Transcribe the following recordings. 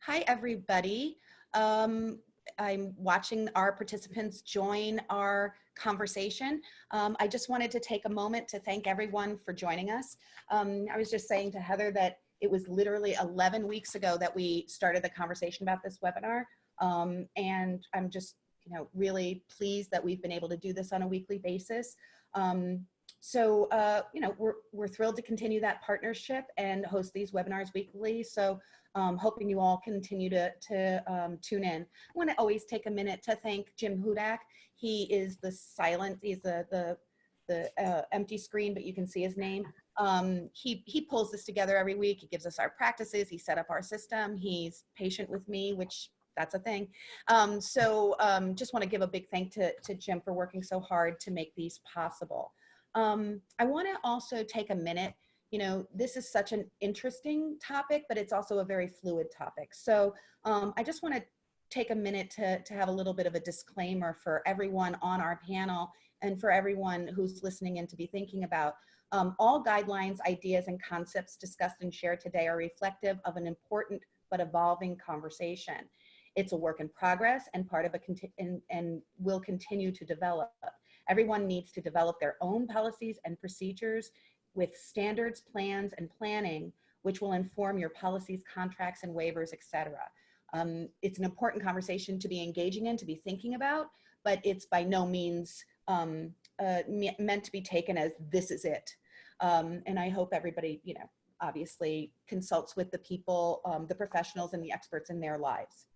Hi, everybody. I'm watching our participants join our conversation. I just wanted to take a moment to thank everyone for joining us. I was just saying to Heather that it was literally 11 weeks ago that we started the conversation about this webinar. And I'm just, really pleased that we've been able to do this on a weekly basis. We're thrilled to continue that partnership and host these webinars weekly. So hoping you all continue to tune in. I want to always take a minute to thank Jim Hudak. He is he's the empty screen, but you can see his name. He pulls this together every week. He gives us our practices. He set up our system. He's patient with me, which that's a thing. Just want to give a big thank to Jim for working so hard to make these possible. I want to also take a minute. This is such an interesting topic, but it's also a very fluid topic. So I just want to take a minute to have a little bit of a disclaimer for everyone on our panel and for everyone who's listening in to be thinking about. All guidelines, ideas, and concepts discussed and shared today are reflective of an important but evolving conversation. It's a work in progress and part of and will continue to develop. Everyone needs to develop their own policies and procedures with standards, plans, and planning, which will inform your policies, contracts, and waivers, etc. It's an important conversation to be engaging in, to be thinking about, but it's by no means meant to be taken as this is it. And I hope everybody, obviously consults with the people, the professionals and the experts in their lives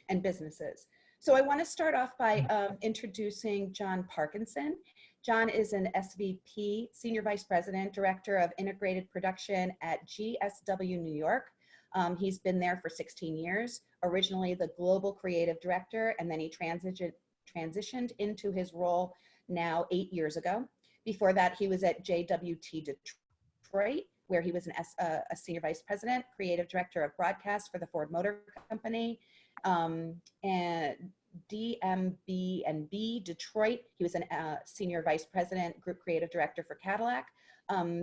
and businesses. So I want to start off by introducing John Parkinson. John is an SVP, Senior Vice President, Director of Integrated Production at GSW New York. He's been there for 16 years, originally the Global Creative Director, and then he transitioned into his role now 8 years ago. Before that, he was at JWT Detroit, where he was a Senior Vice President, Creative Director of Broadcast for the Ford Motor Company, and DMB&B Detroit. He was a Senior Vice President, Group Creative Director for Cadillac.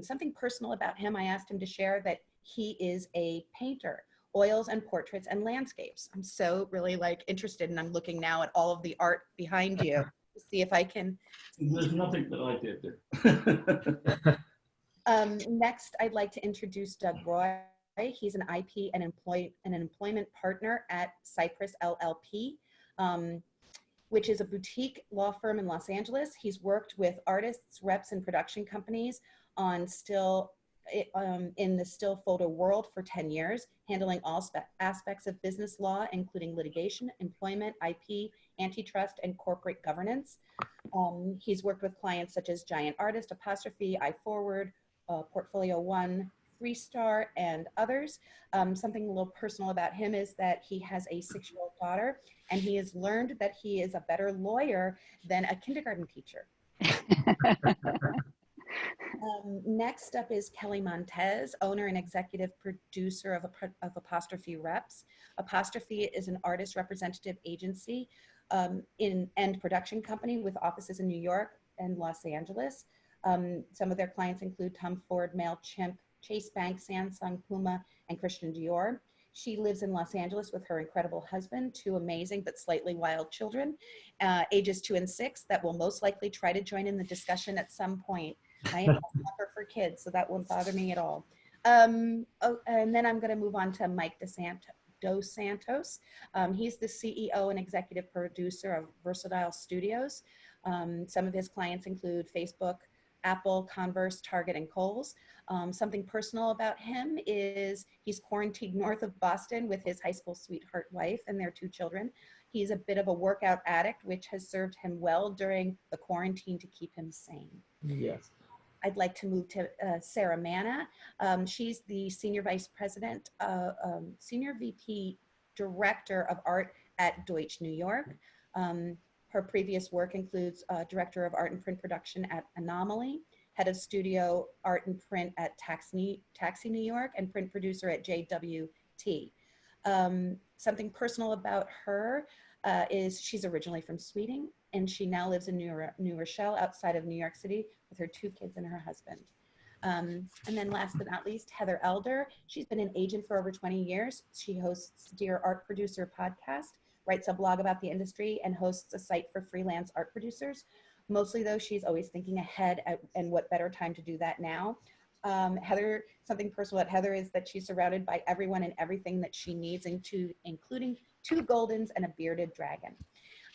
Something personal about him, I asked him to share that he is a painter, oils and portraits and landscapes. I'm so really interested, and I'm looking now at all of the art behind you to see if I can. There's nothing that I did there. Next, I'd like to introduce Doug Roy. He's an IP and employment partner at Cypress LLP, which is a boutique law firm in Los Angeles. He's worked with artists, reps, and production companies on in the still photo world for 10 years, handling all aspects of business law, including litigation, employment, IP, antitrust, and corporate governance. He's worked with clients such as Giant Artist, Apostrophe, iForward, Portfolio One, 3-Star, and others. Something a little personal about him is that he has a 6-year-old daughter, and he has learned that he is a better lawyer than a kindergarten teacher. Next up is Kelly Montez, owner and executive producer of Apostrophe Reps. Apostrophe is an artist representative agency and production company with offices in New York and Los Angeles. Some of their clients include Tom Ford, MailChimp, Chase Bank, Samsung, Puma, and Christian Dior. She lives in Los Angeles with her incredible husband, 2 amazing but slightly wild children, ages 2 and 6, that will most likely try to join in the discussion at some point. I am a sucker for kids, so that won't bother me at all. And then I'm going to move on to Mike Dos Santos. He's the CEO and executive producer of Versatile Studios. Some of his clients include Facebook, Apple, Converse, Target, and Kohl's. Something personal about him is he's quarantined north of Boston with his high school sweetheart wife and their 2 children. He's a bit of a workout addict, which has served him well during the quarantine to keep him sane. Yes. I'd like to move to Sarah Manna. She's the Senior Vice President, Senior VP Director of Art at Deutsch New York. Her previous work includes Director of Art and Print Production at Anomaly, Head of Studio Art and Print at Taxi New York, and Print Producer at JWT. Something personal about her is she's originally from Sweden, and she now lives in New Rochelle outside of New York City with her 2 kids and her husband. And then last but not least, Heather Elder. She's been an agent for over 20 years. She hosts Dear Art Producer podcast, writes a blog about the industry, and hosts a site for freelance art producers. Mostly though, she's always thinking ahead and what better time to do that now. Heather, something personal about Heather is that she's surrounded by everyone and everything that she needs, including 2 Goldens and a bearded dragon.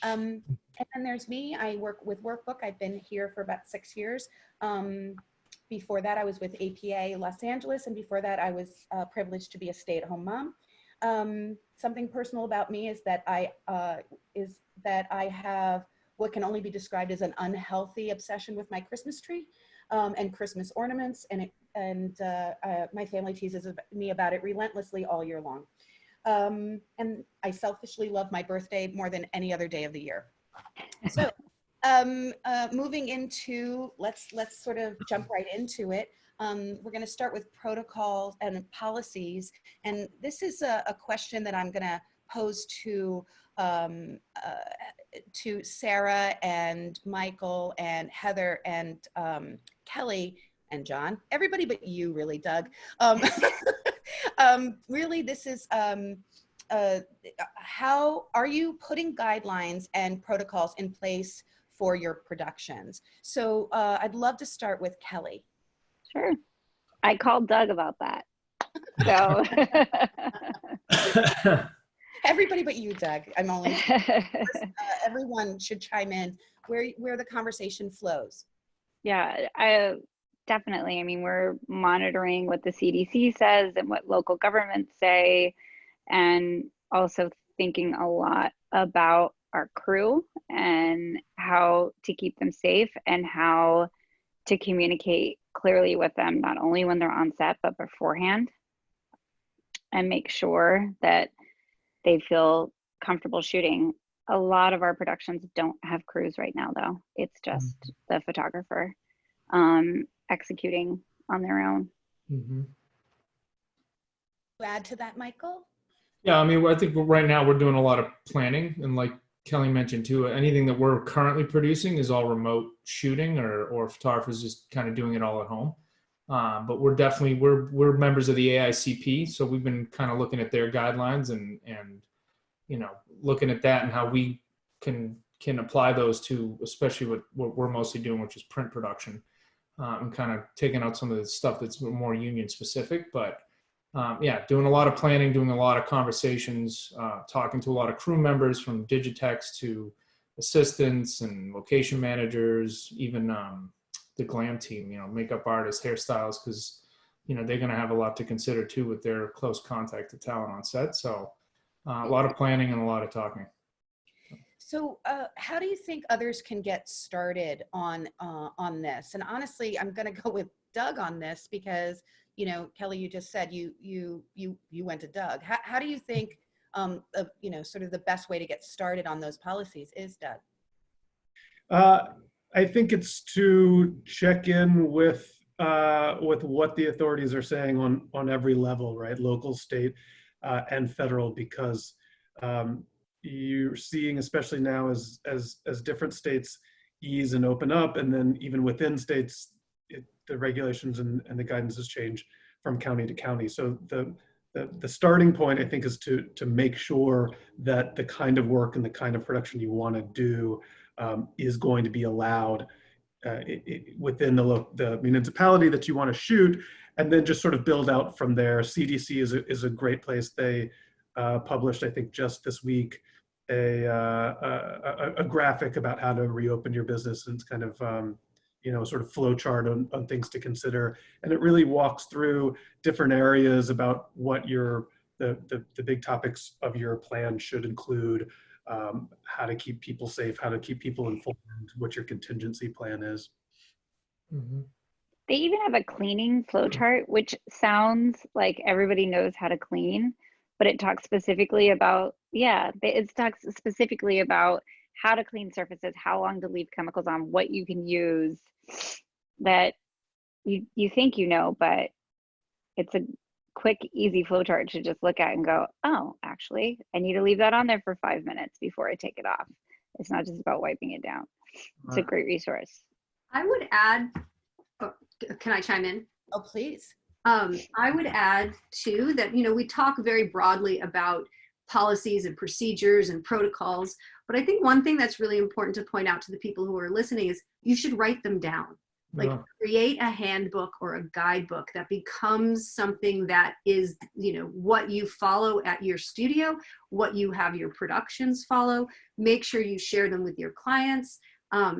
And then there's me. I work with Workbook. I've been here for about 6 years. Before that, I was with APA Los Angeles, and before that, I was privileged to be a stay-at-home mom. Something personal about me is that I have what can only be described as an unhealthy obsession with my Christmas tree and Christmas ornaments, and my family teases me about it relentlessly all year long. And I selfishly love my birthday more than any other day of the year. So. Moving into, let's sort of jump right into it. We're going to start with protocols and policies. And this is a question that I'm going to pose to Sarah and Michael and Heather and Kelly and John, everybody but you really, Doug. Really, this is, how are you putting guidelines and protocols in place for your productions? So I'd love to start with Kelly. Sure. I called Doug about that. So everybody but you, Doug. I'm only everyone should chime in where the conversation flows. Yeah, I definitely. I mean, we're monitoring what the CDC says and what local governments say, and also thinking a lot about our crew and how to keep them safe and how to communicate clearly with them, not only when they're on set, but beforehand, and make sure that they feel comfortable shooting. A lot of our productions don't have crews right now, though. It's just the photographer executing on their own. Mm-hmm. Add to that, Michael? Yeah, I mean, I think right now we're doing a lot of planning, and like Kelly mentioned too, anything that we're currently producing is all remote shooting, or photographers just kind of doing it all at home. But we're definitely we're members of the AICP, so we've been kind of looking at their guidelines and looking at that and how we can apply those to, especially what we're mostly doing, which is print production, and kind of taking out some of the stuff that's more union specific, but. Yeah, doing a lot of planning, doing a lot of conversations, talking to a lot of crew members, from Digitex to assistants and location managers, even the glam team, makeup artists, hairstylists, because, they're going to have a lot to consider too with their close contact to talent on set. So a lot of planning and a lot of talking. So how do you think others can get started on this? And honestly, I'm going to go with Doug on this because, Kelly, you just said you went to Doug. How do you think, sort of the best way to get started on those policies is, Doug? I think it's to check in with what the authorities are saying on every level, right? Local, state, and federal, because you're seeing, especially now as different states ease and open up, and then even within states, the regulations and the guidances change from county to county. So the starting point, I think, is to make sure that the kind of work and the kind of production you want to do is going to be allowed within the municipality that you want to shoot, and then just sort of build out from there. CDC is a great place. They published, I think, just this week, a graphic about how to reopen your business, and it's kind of sort of flow chart on things to consider, and it really walks through different areas about what the big topics of your plan should include, how to keep people safe, how to keep people informed, what your contingency plan is. Mm-hmm. They even have a cleaning flow chart, which sounds like everybody knows how to clean, but it talks specifically about, it talks specifically about how to clean surfaces, how long to leave chemicals on, what you can use, that you think but it's a quick, easy flow chart to just look at and go, oh, actually, I need to leave that on there for 5 minutes before I take it off. It's not just about wiping it down. It's a great resource. I would add, can I chime in? Oh, please. I would add too that, we talk very broadly about policies and procedures and protocols, but I think one thing that's really important to point out to the people who are listening is you should write them down. Like create a handbook or a guidebook that becomes something that is, what you follow at your studio, what you have your productions follow. Make sure you share them with your clients.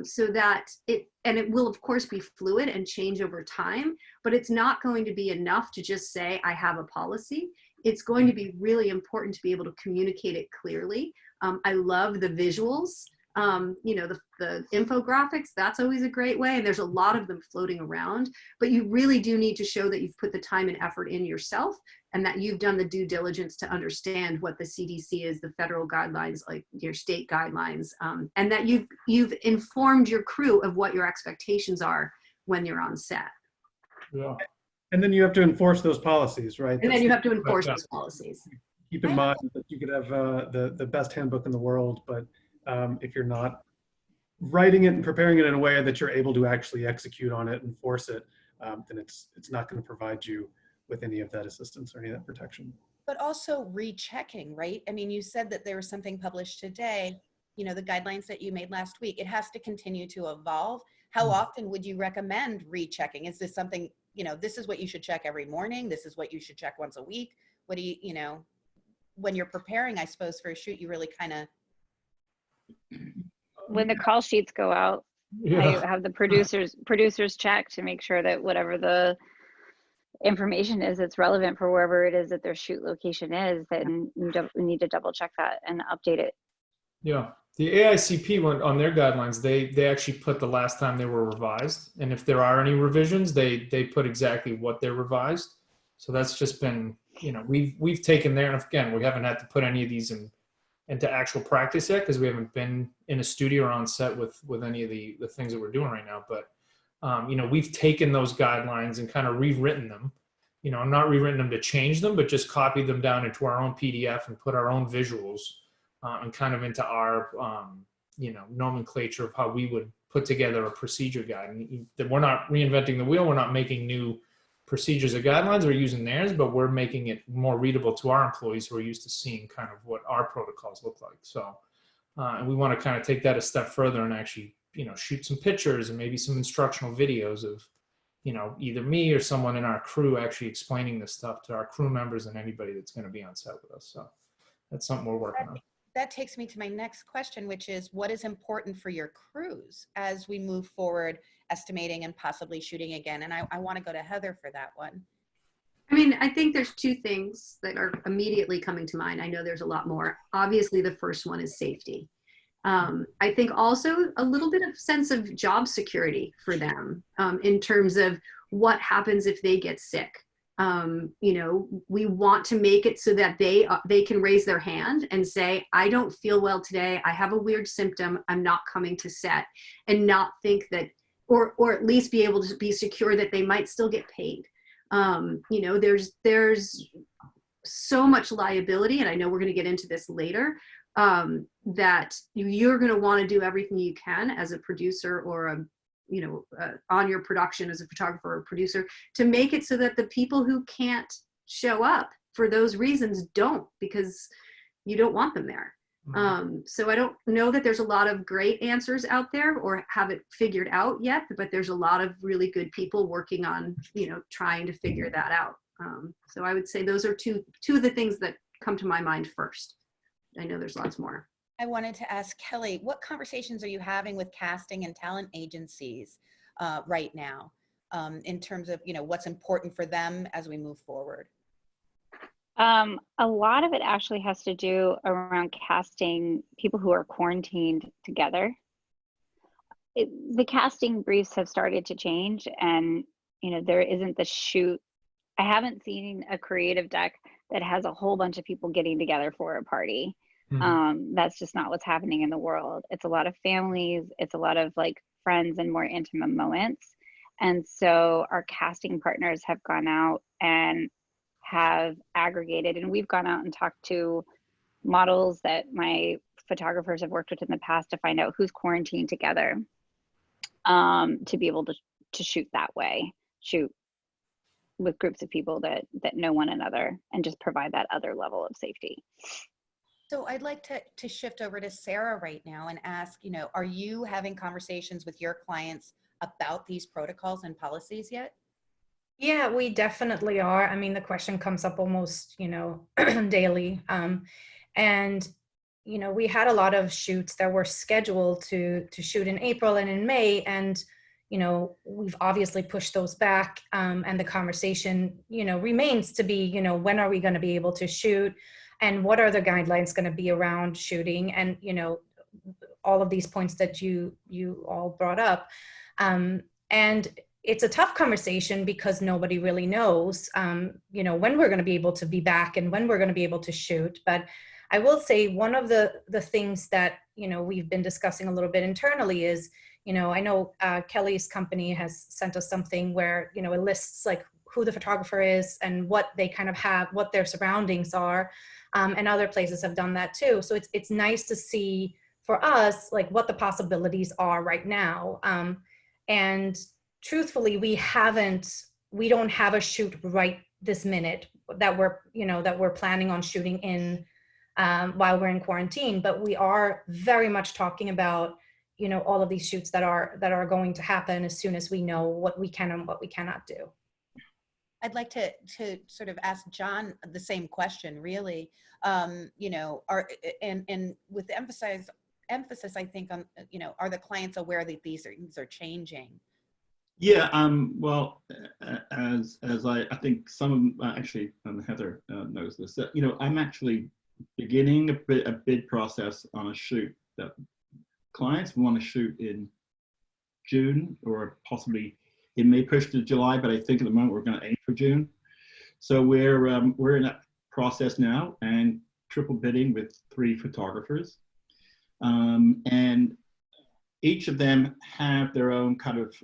So that it will of course be fluid and change over time, but it's not going to be enough to just say, I have a policy. It's going to be really important to be able to communicate it clearly. I love the visuals, the infographics, that's always a great way. And there's a lot of them floating around, but you really do need to show that you've put the time and effort in yourself and that you've done the due diligence to understand what the CDC is, the federal guidelines, like your state guidelines, and that you've informed your crew of what your expectations are when you're on set. Yeah. And then you have to enforce those policies, right? And then you have to enforce those policies. Keep in mind that you could have the best handbook in the world, but if you're not writing it and preparing it in a way that you're able to actually execute on it and enforce it, then it's not going to provide you with any of that assistance or any of that protection. But also rechecking, right? I mean, you said that there was something published today, the guidelines that you made last week. It has to continue to evolve. How often would you recommend rechecking? Is this something, this is what you should check every morning? This is what you should check once a week? What do you, when you're preparing, I suppose, for a shoot, you really kind of. When the call sheets go out, I have the producers check to make sure that whatever the information is that's relevant for wherever it is that their shoot location is, then we need to double check that and update it. Yeah, the AICP went on their guidelines. They actually put the last time they were revised, and if there are any revisions, they put exactly what they're revised. So that's just been, we've taken there, and again, we haven't had to put any of these into actual practice yet because we haven't been in a studio or on set with any of the things that we're doing right now. But we've taken those guidelines and kind of rewritten them. I'm not rewritten them to change them, but just copied them down into our own PDF and put our own visuals and kind of into our nomenclature of how we would put together a procedure guide. And we're not reinventing the wheel. We're not making new procedures or guidelines. We're using theirs, but we're making it more readable to our employees who are used to seeing kind of what our protocols look like. So, and we want to kind of take that a step further and actually, shoot some pictures and maybe some instructional videos of, either me or someone in our crew actually explaining this stuff to our crew members and anybody that's going to be on set with us. So that's something we're working on. That takes me to my next question, which is what is important for your crews as we move forward, estimating and possibly shooting again? And I want to go to Heather for that one. I mean, I think there's two things that are immediately coming to mind. I know there's a lot more. Obviously, the first one is safety. I think also a little bit of sense of job security for them in terms of what happens if they get sick. We want to make it so that they can raise their hand and say, I don't feel well today. I have a weird symptom. I'm not coming to set, and not think that, or at least be able to be secure that they might still get paid. There's so much liability, and I know we're going to get into this later, that you're going to want to do everything you can as a producer or on your production as a photographer or producer to make it so that the people who can't show up for those reasons don't, because you don't want them there. So I don't know that there's a lot of great answers out there or have it figured out yet, but there's a lot of really good people working on, trying to figure that out. So I would say those are two of the things that come to my mind first. I know there's lots more. I wanted to ask Kelly, what conversations are you having with casting and talent agencies right now in terms of, what's important for them as we move forward? A lot of it actually has to do around casting people who are quarantined together. The casting briefs have started to change, and there isn't the shoot. I haven't seen a creative deck that has a whole bunch of people getting together for a party. That's just not what's happening in the world. It's a lot of families, it's a lot of like friends and more intimate moments. And so our casting partners have gone out and have aggregated, and we've gone out and talked to models that my photographers have worked with in the past to find out who's quarantined together to be able to shoot that way, shoot with groups of people that know one another and just provide that other level of safety. So I'd like to shift over to Sarah right now and ask, are you having conversations with your clients about these protocols and policies yet? Yeah, we definitely are. I mean, the question comes up almost, daily. And, we had a lot of shoots that were scheduled to shoot in April and in May. And, we've obviously pushed those back. And the conversation, remains to be, when are we going to be able to shoot? And what are the guidelines going to be around shooting? And, all of these points that you all brought up. And it's a tough conversation because nobody really knows, when we're going to be able to be back and when we're going to be able to shoot. But I will say one of the things that, we've been discussing a little bit internally is, I know Kelly's company has sent us something where, it lists like who the photographer is and what they kind of have, what their surroundings are. And other places have done that too. So it's nice to see for us, like what the possibilities are right now. And truthfully, we don't have a shoot right this minute that we're planning on shooting in while we're in quarantine, but we are very much talking about, all of these shoots that are going to happen as soon as we know what we can and what we cannot do. I'd like to sort of ask John the same question, really, and with emphasis, I think on, are the clients aware that these things are changing? Yeah, well, as I think some of actually Heather knows this, that, I'm actually beginning a bid process on a shoot that clients want to shoot in June, or possibly it may push to July, but I think at the moment we're going to aim for June. So we're in that process now and triple bidding with 3 photographers, and each of them have their own kind of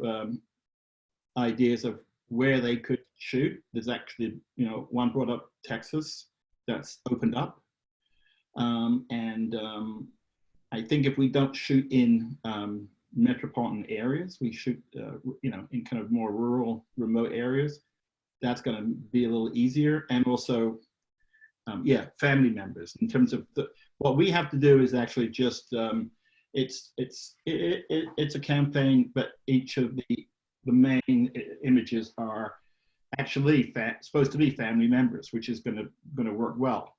ideas of where they could shoot. There's actually, one brought up Texas that's opened up. I think if we don't shoot in metropolitan areas, we shoot, in kind of more rural, remote areas, that's going to be a little easier. And also, family members. In terms of what we have to do is actually just, it's a campaign, but each of the main images are actually supposed to be family members, which is going to work well.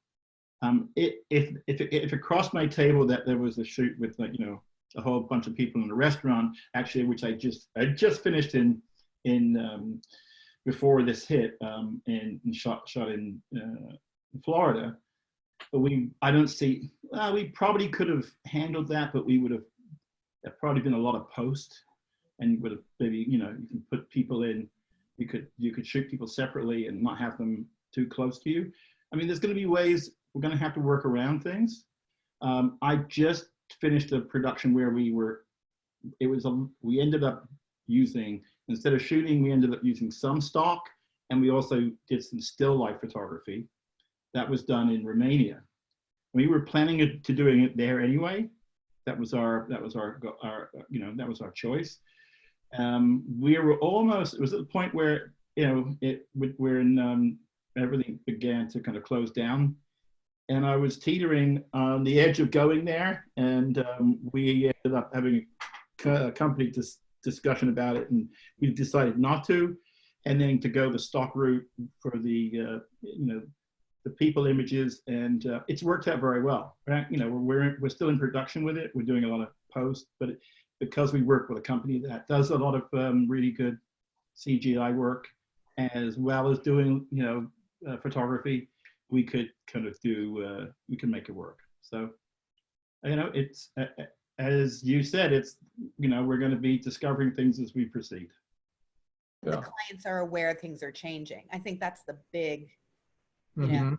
If it crossed my table that there was a shoot with, a whole bunch of people in a restaurant, actually, which I just finished in before this hit, and shot in Florida, but I don't see. We probably could have handled that, but we would have. There probably been a lot of post, and you would have maybe, you can put people in. You could shoot people separately and not have them too close to you. I mean, there's going to be ways we're going to have to work around things. I just finished a production where we ended up using, instead of shooting, we ended up using some stock, and we also did some still life photography. That was done in Romania. We were planning to doing it there anyway. That was our choice. We were almost, it was at the point where, everything began to kind of close down. And I was teetering on the edge of going there. And we ended up having a company discussion about it. And we decided not to, and then to go the stock route for the, the people images. And it's worked out very well. Right? We're still in production with it. We're doing a lot of post, but because we work with a company that does a lot of really good CGI work, as well as doing, photography, we could kind of do, we can make it work. So, it's, as you said, it's, we're going to be discovering things as we proceed. The clients are aware things are changing. I think that's the big, Well,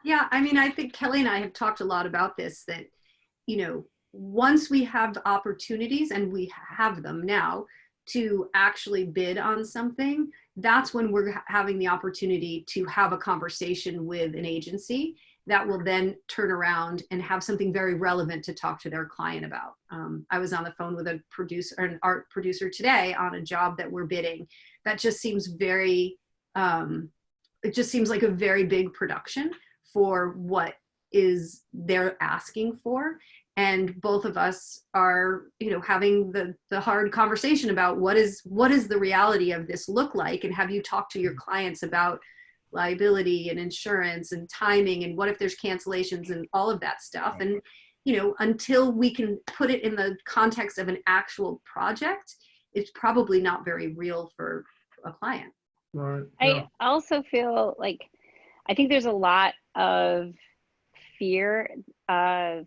yeah, I mean, I think Kelly and I have talked a lot about this, that, once we have opportunities, and we have them now, to actually bid on something, that's when we're having the opportunity to have a conversation with an agency that will then turn around and have something very relevant to talk to their client about. I was on the phone with an art producer today on a job that we're bidding that just seems very it just seems like a very big production for what is they're asking for. And both of us are, having the hard conversation about what is the reality of this look like, and have you talked to your clients about liability and insurance and timing, and what if there's cancellations and all of that stuff. And until we can put it in the context of an actual project, it's probably not very real for a client. Right. I also feel like, I think there's a lot of fear of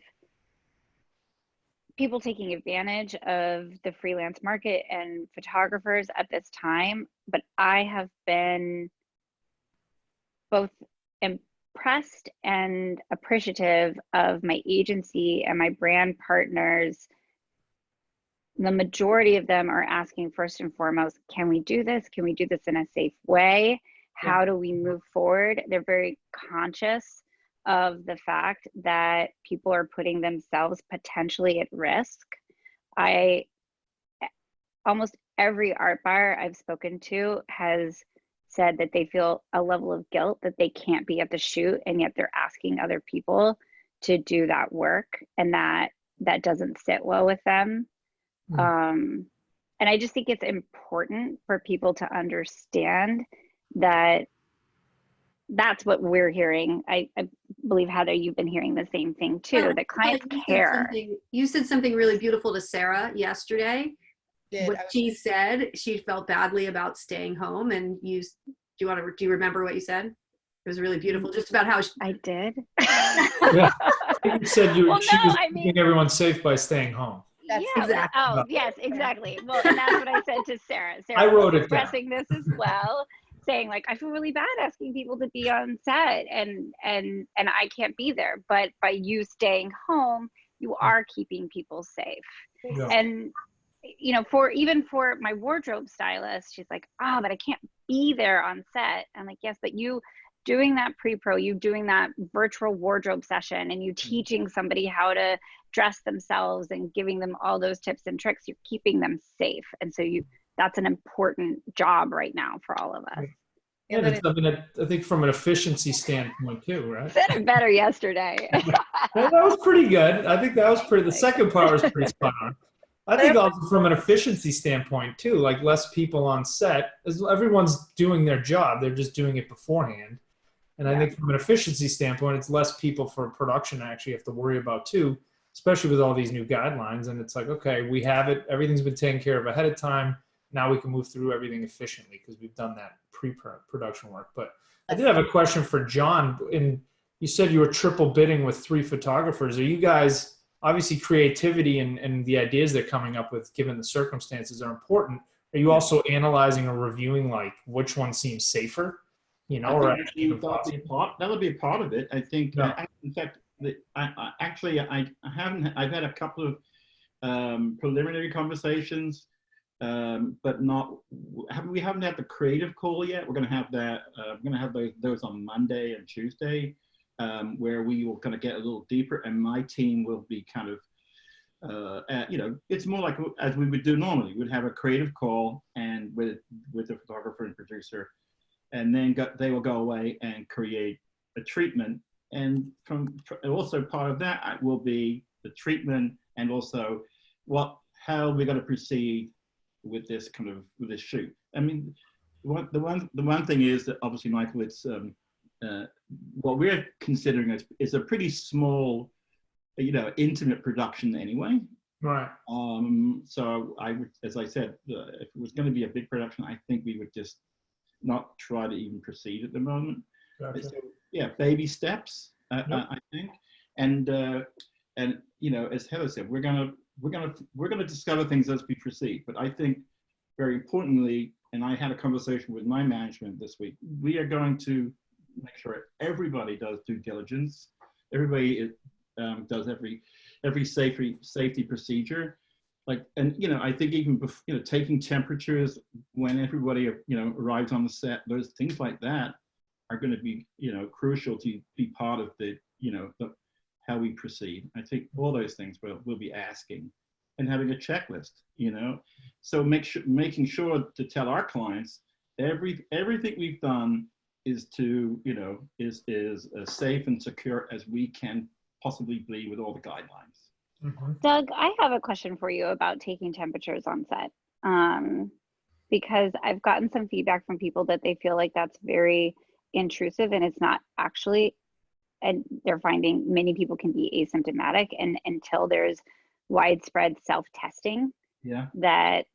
people taking advantage of the freelance market and photographers at this time. But I have been both impressed and appreciative of my agency and my brand partners. The majority of them are asking, first and foremost, can we do this? Can we do this in a safe way? How do we move forward? They're very conscious of the fact that people are putting themselves potentially at risk. Almost every art buyer I've spoken to has said that they feel a level of guilt that they can't be at the shoot, and yet they're asking other people to do that work, and that doesn't sit well with them. And I just think it's important for people to understand that that's what we're hearing. I believe, Heather, you've been hearing the same thing too, that clients care. You said something really beautiful to Sarah yesterday. Did. She said she felt badly about staying home, and do you remember what you said? It was really beautiful, just about how I did. Yeah. You said she was keeping everyone safe by staying home. That's exactly. Oh, yes, exactly. Well, and that's what I said to Sarah. Sarah I wrote was it down. expressing this as well, saying like, I feel really bad asking people to be on set, and I can't be there. But by you staying home, you are keeping people safe. Yeah. And for my wardrobe stylist, she's like, but I can't be there on set. I'm like, yes, but you doing that pre-pro, you doing that virtual wardrobe session, and you teaching somebody how to dress themselves and giving them all those tips and tricks, you're keeping them safe. And so that's an important job right now for all of us. And I think from an efficiency standpoint too, right? Said it better yesterday. That was pretty good. I think that was the second part was pretty spot on. I think also from an efficiency standpoint too, like less people on set, everyone's doing their job. They're just doing it beforehand. And I think from an efficiency standpoint, it's less people for production to actually have to worry about too, especially with all these new guidelines. And it's like, okay, we have it. Everything's been taken care of ahead of time. Now we can move through everything efficiently because we've done that pre-production work. But I did have a question for John. And you said you were triple bidding with 3 photographers. Are you guys, obviously creativity and the ideas they're coming up with, given the circumstances, are important. Are you also analyzing or reviewing like which one seems safer? That'll be a part of it. I think. Yeah. In fact, I've had a couple of preliminary conversations, but we haven't had the creative call yet. We're going to have that. We're going to have those on Monday and Tuesday, where we will kind of get a little deeper, and my team will be kind of, it's more like as we would do normally. We'd have a creative call and with the photographer and producer, and then they will go away and create a treatment. And also part of that will be the treatment, and also how we're going to proceed with this shoot. I mean, the one thing is that obviously, Michael, it's what we're considering is a pretty small, intimate production anyway. Right. So as I said, if it was going to be a big production, I think we would just not try to even proceed at the moment. Gotcha. So, baby steps, I think, and as Heather said, we're gonna discover things as we proceed. But I think very importantly, and I had a conversation with my management this week, we are going to make sure everybody does due diligence. Everybody does every safety procedure. And I think even before, taking temperatures when everybody arrives on the set, those things like that are going to be crucial to be part of the how we proceed. I think all those things we'll be asking and having a checklist. So making sure to tell our clients everything we've done is to, is as safe and secure as we can possibly be with all the guidelines. Doug, I have a question for you about taking temperatures on set. Because I've gotten some feedback from people that they feel like that's very intrusive, and it's not actually, and they're finding many people can be asymptomatic, and until there's widespread self-testing, Yeah. that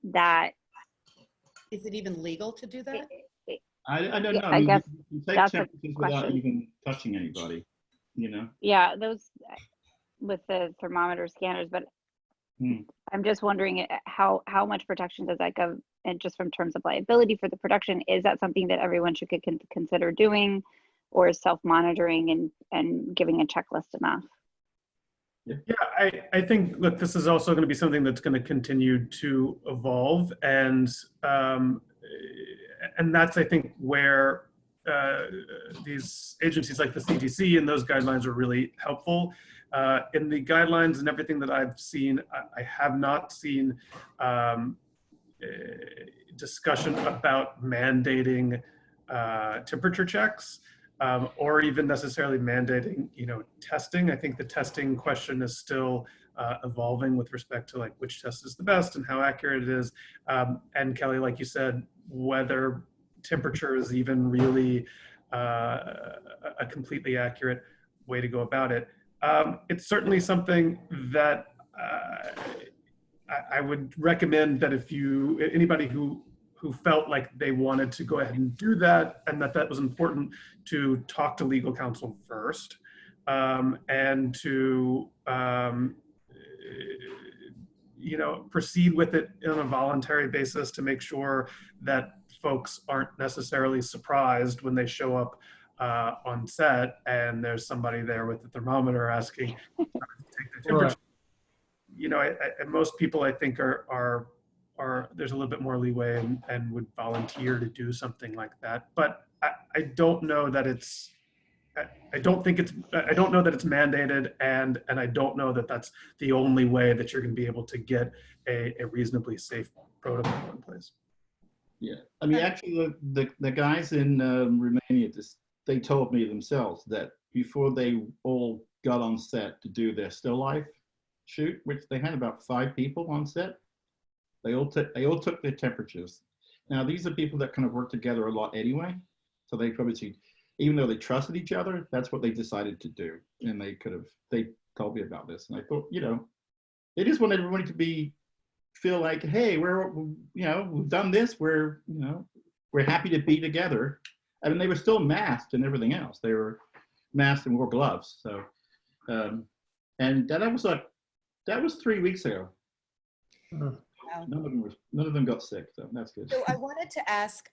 Is it even legal to do that? I don't know. I guess you take that's a temperatures without question. even touching anybody, Yeah, those with the thermometer scanners, but I'm just wondering how much protection does that give, and just from terms of liability for the production, is that something that everyone should consider doing, or is self-monitoring and giving a checklist enough? Yeah, I think, look, this is also going to be something that's going to continue to evolve, and that's, I think, where these agencies like the CDC and those guidelines are really helpful. In the guidelines and everything that I've seen, I have not seen discussion about mandating temperature checks, or even necessarily mandating, testing. I think the testing question is still evolving with respect to like which test is the best and how accurate it is. And Kelly, like you said, whether temperature is even really a completely accurate way to go about it. It's certainly something that I would recommend that if anybody who felt like they wanted to go ahead and do that, and that was important, to talk to legal counsel first, and to proceed with it on a voluntary basis to make sure that folks aren't necessarily surprised when they show up on set and there's somebody there with the thermometer asking to take the temperature. And most people, I think, are there's a little bit more leeway and would volunteer to do something like that. But I don't know that it's I don't know that it's mandated, and I don't know that that's the only way that you're going to be able to get a reasonably safe protocol in place. Yeah, I mean, actually, the guys in Romania, they told me themselves that before they all got on set to do their still life shoot, which they had about 5 people on set, they all took their temperatures. Now, these are people that kind of work together a lot anyway, so they probably, even though they trusted each other, that's what they decided to do. And they told me about this. And I thought, they just want everybody to feel like, hey, we've done this. We're happy to be together. I mean, they were still masked and everything else. They were masked and wore gloves. So, and that was 3 weeks ago. None of them got sick, so that's good. So I wanted to ask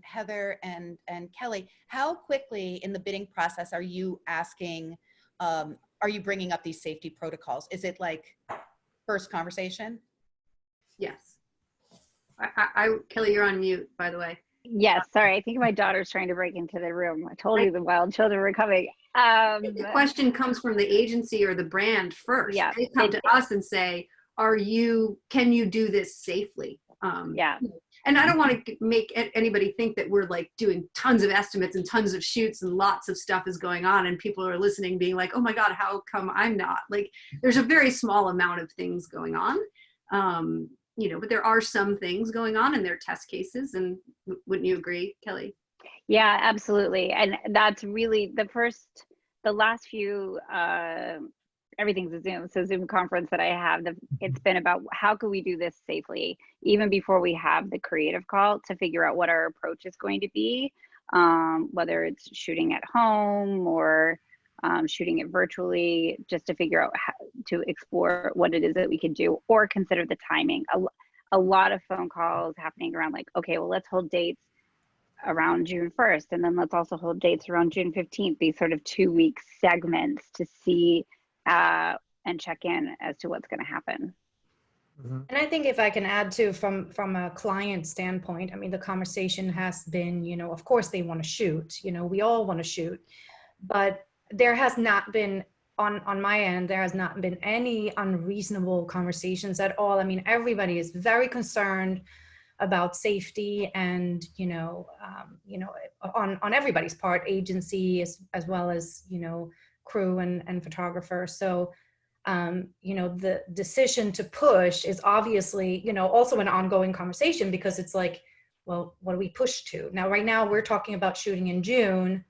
Heather and Kelly, how quickly in the bidding process are you asking, are you bringing up these safety protocols? Is it like first conversation? Yes. Kelly, you're on mute, by the way. Yes, sorry. I think my daughter's trying to break into the room. I told you the wild children were coming. The question comes from the agency or the brand first. Yeah, they come to us and say, can you do this safely? Yeah. And I don't want to make anybody think that we're like doing tons of estimates and tons of shoots and lots of stuff is going on and people are listening being like, oh my God, how come I'm not? Like, there's a very small amount of things going on. But there are some things going on in their test cases. And wouldn't you agree, Kelly? Yeah, absolutely. And that's really the last few, everything's a Zoom. So Zoom conference that I have, it's been about how can we do this safely, even before we have the creative call, to figure out what our approach is going to be, whether it's shooting at home or shooting it virtually, just to figure out how to explore what it is that we could do, or consider the timing. A lot of phone calls happening around like, okay, well, let's hold dates around June 1st, and then let's also hold dates around June 15th, these sort of 2-week segments to see and check in as to what's going to happen. And I think if I can add to, from a client standpoint, I mean, the conversation has been, of course they want to shoot, we all want to shoot, but there has not been, on my end, there has not been any unreasonable conversations at all. I mean, everybody is very concerned about safety and, on everybody's part, agency as well as, crew and photographer. So, the decision to push is obviously, also an ongoing conversation, because it's like, well, what do we push to? Now, right now we're talking about shooting in June,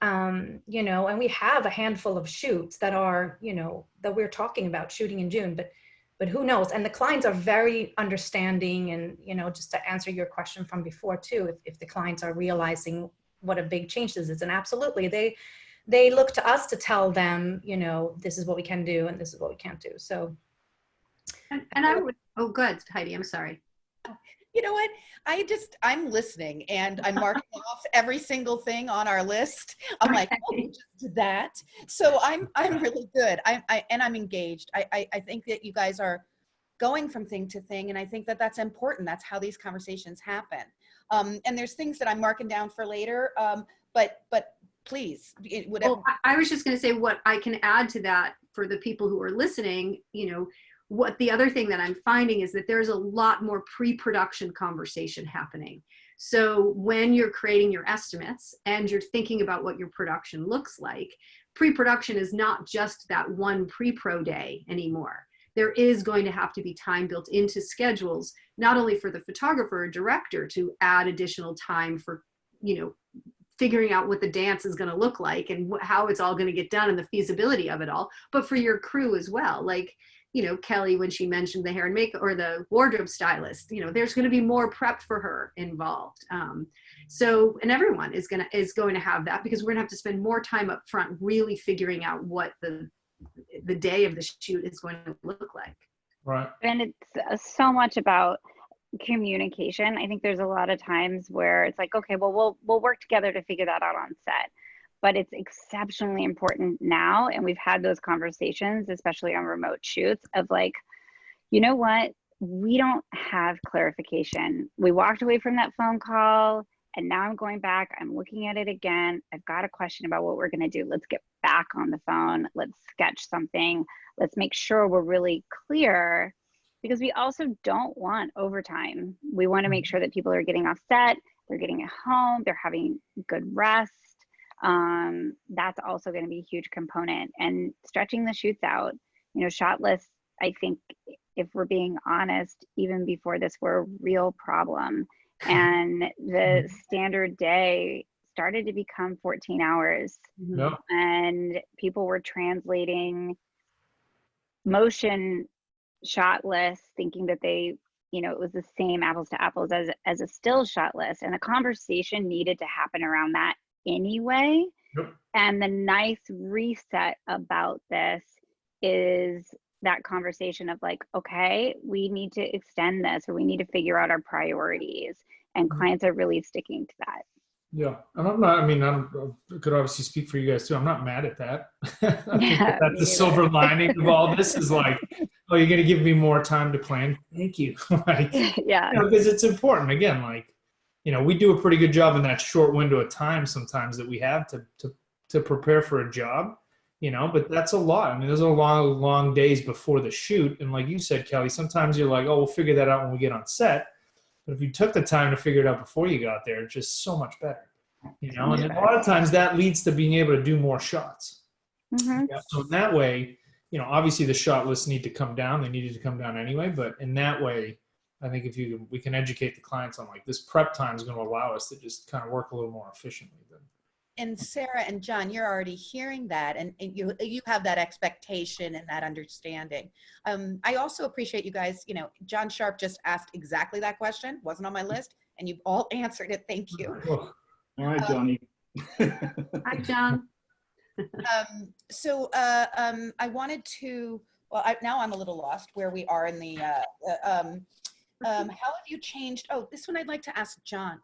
and we have a handful of shoots that are, that we're talking about shooting in June, but who knows? And the clients are very understanding, and, just to answer your question from before too, if the clients are realizing what a big change this is, and absolutely, they look to us to tell them, this is what we can do and this is what we can't do. So. And I would, oh, good, Heidi, I'm sorry. You know what? I'm listening and I'm marking off every single thing on our list. I'm like, oh, we just did that. So I'm really good. I'm engaged. I think that you guys are going from thing to thing, and I think that that's important. That's how these conversations happen. And there's things that I'm marking down for later. But please, whatever. Well, I was just going to say what I can add to that for the people who are listening. What the other thing that I'm finding is that there's a lot more pre-production conversation happening. So when you're creating your estimates and you're thinking about what your production looks like, pre-production is not just that one pre-pro day anymore. There is going to have to be time built into schedules, not only for the photographer or director to add additional time for, figuring out what the dance is going to look like and how it's all going to get done and the feasibility of it all, but for your crew as well. Like, Kelly, when she mentioned the hair and makeup or the wardrobe stylist, there's going to be more prep for her involved. So, and everyone is going to have that, because we're going to have to spend more time up front really figuring out what the day of the shoot is going to look like. Right. And it's so much about communication. I think there's a lot of times where it's like, okay, well, we'll work together to figure that out on set. But it's exceptionally important now, and we've had those conversations, especially on remote shoots, of like, you know what, we don't have clarification. We walked away from that phone call, and now I'm going back, I'm looking at it again. I've got a question about what we're gonna do. Let's get back on the phone. Let's sketch something. Let's make sure we're really clear, because we also don't want overtime. We wanna make sure that people are getting off set, they're getting at home, they're having good rest. That's also going to be a huge component, and stretching the shoots out, shot lists, I think, if we're being honest, even before this were a real problem, and the standard day started to become 14 hours. Yep. And people were translating motion shot lists thinking that they, it was the same apples to apples as a still shot list, and the conversation needed to happen around that anyway. Yep. And the nice reset about this is that conversation of like, okay, we need to extend this, or we need to figure out our priorities, and clients are really sticking to that. Yeah, and I could obviously speak for you guys too. I'm not mad at that. I think that's the silver lining of all this is like, oh, you're going to give me more time to plan. Thank you. Yeah. Because it's important. Again, like, we do a pretty good job in that short window of time sometimes that we have to prepare for a job, but that's a lot. I mean, there's a long days before the shoot. And like you said, Kelly, sometimes you're like, oh, we'll figure that out when we get on set. But if you took the time to figure it out before you got there, it's just so much better, and a lot of times that leads to being able to do more shots. Mm-hmm. Yeah, so in that way, obviously the shot lists need to come down. They needed to come down anyway, but in that way, I think we can educate the clients on like this prep time is going to allow us to just kind of work a little more efficiently. And Sarah and John, you're already hearing that, and you have that expectation and that understanding. I also appreciate you guys. John Sharp just asked exactly that question. Wasn't on my list, and you've all answered it. Thank you. All right, Johnny. Hi, John. I wanted to. Well, now I'm a little lost where we are in the. How have you changed? Oh, this one I'd like to ask John.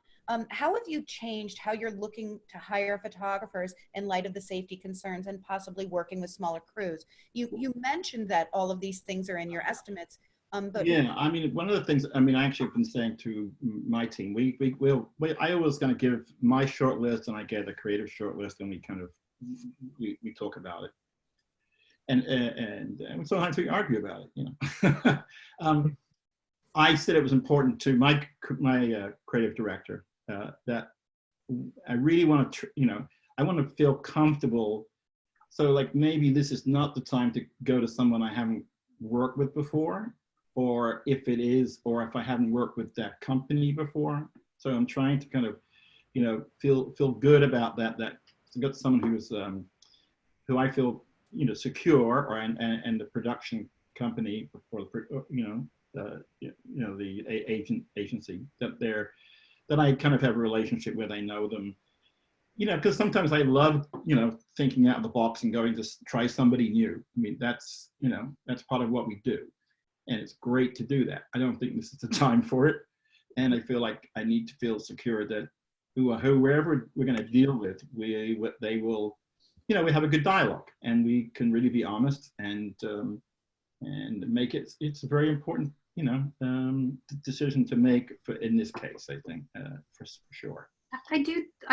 How have you changed how you're looking to hire photographers in light of the safety concerns and possibly working with smaller crews? You mentioned that all of these things are in your estimates. But yeah, I mean, one of the things, I actually have been saying to my team, I always going to give my short list, and I get a creative short list, and we talk about it. And sometimes we argue about it, I said it was important to my creative director that I really want to, I want to feel comfortable. So like maybe this is not the time to go to someone I haven't worked with before, or if it is, or if I haven't worked with that company before. So I'm trying to kind of, feel good about that. That I've got someone who's who I feel secure, or and the production company for the agency that I kind of have a relationship with. I know them, because sometimes I love thinking out of the box and going to try somebody new. I mean, that's part of what we do, and it's great to do that. I don't think this is the time for it, and I feel like I need to feel secure that whoever we're going to deal with, they will, we have a good dialogue, and we can really be honest and make it. It's a very important decision to make in this case. I think for sure. I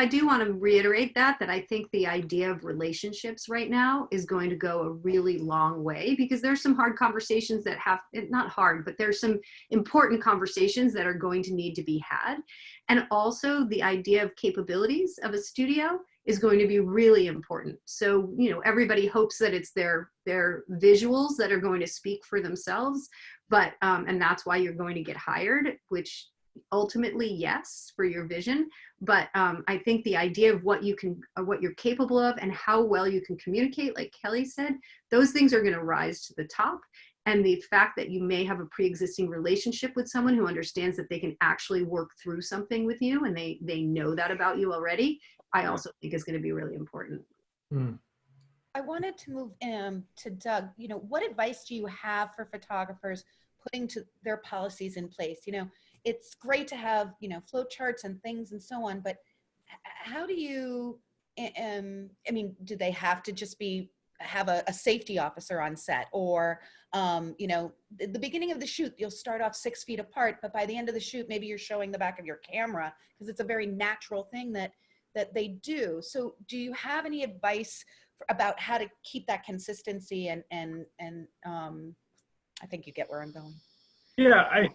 do want to reiterate that I think the idea of relationships right now is going to go a really long way, because there's some hard conversations that not hard, but there's some important conversations that are going to need to be had. And also the idea of capabilities of a studio is going to be really important. So, everybody hopes that it's their visuals that are going to speak for themselves, but, and that's why you're going to get hired, which ultimately, yes, for your vision. But I think the idea of what you're capable of and how well you can communicate, like Kelly said, those things are going to rise to the top. And the fact that you may have a pre-existing relationship with someone who understands that they can actually work through something with you, and they know that about you already, I also think is going to be really important. I wanted to move to Doug. What advice do you have for photographers putting their policies in place? It's great to have, flow charts and things and so on, but how do you, do they have to just have a safety officer on set, or, the beginning of the shoot, you'll start off 6 feet apart, but by the end of the shoot, maybe you're showing the back of your camera, because it's a very natural thing that they do. So do you have any advice about how to keep that consistency and I think you get where I'm going. Yeah,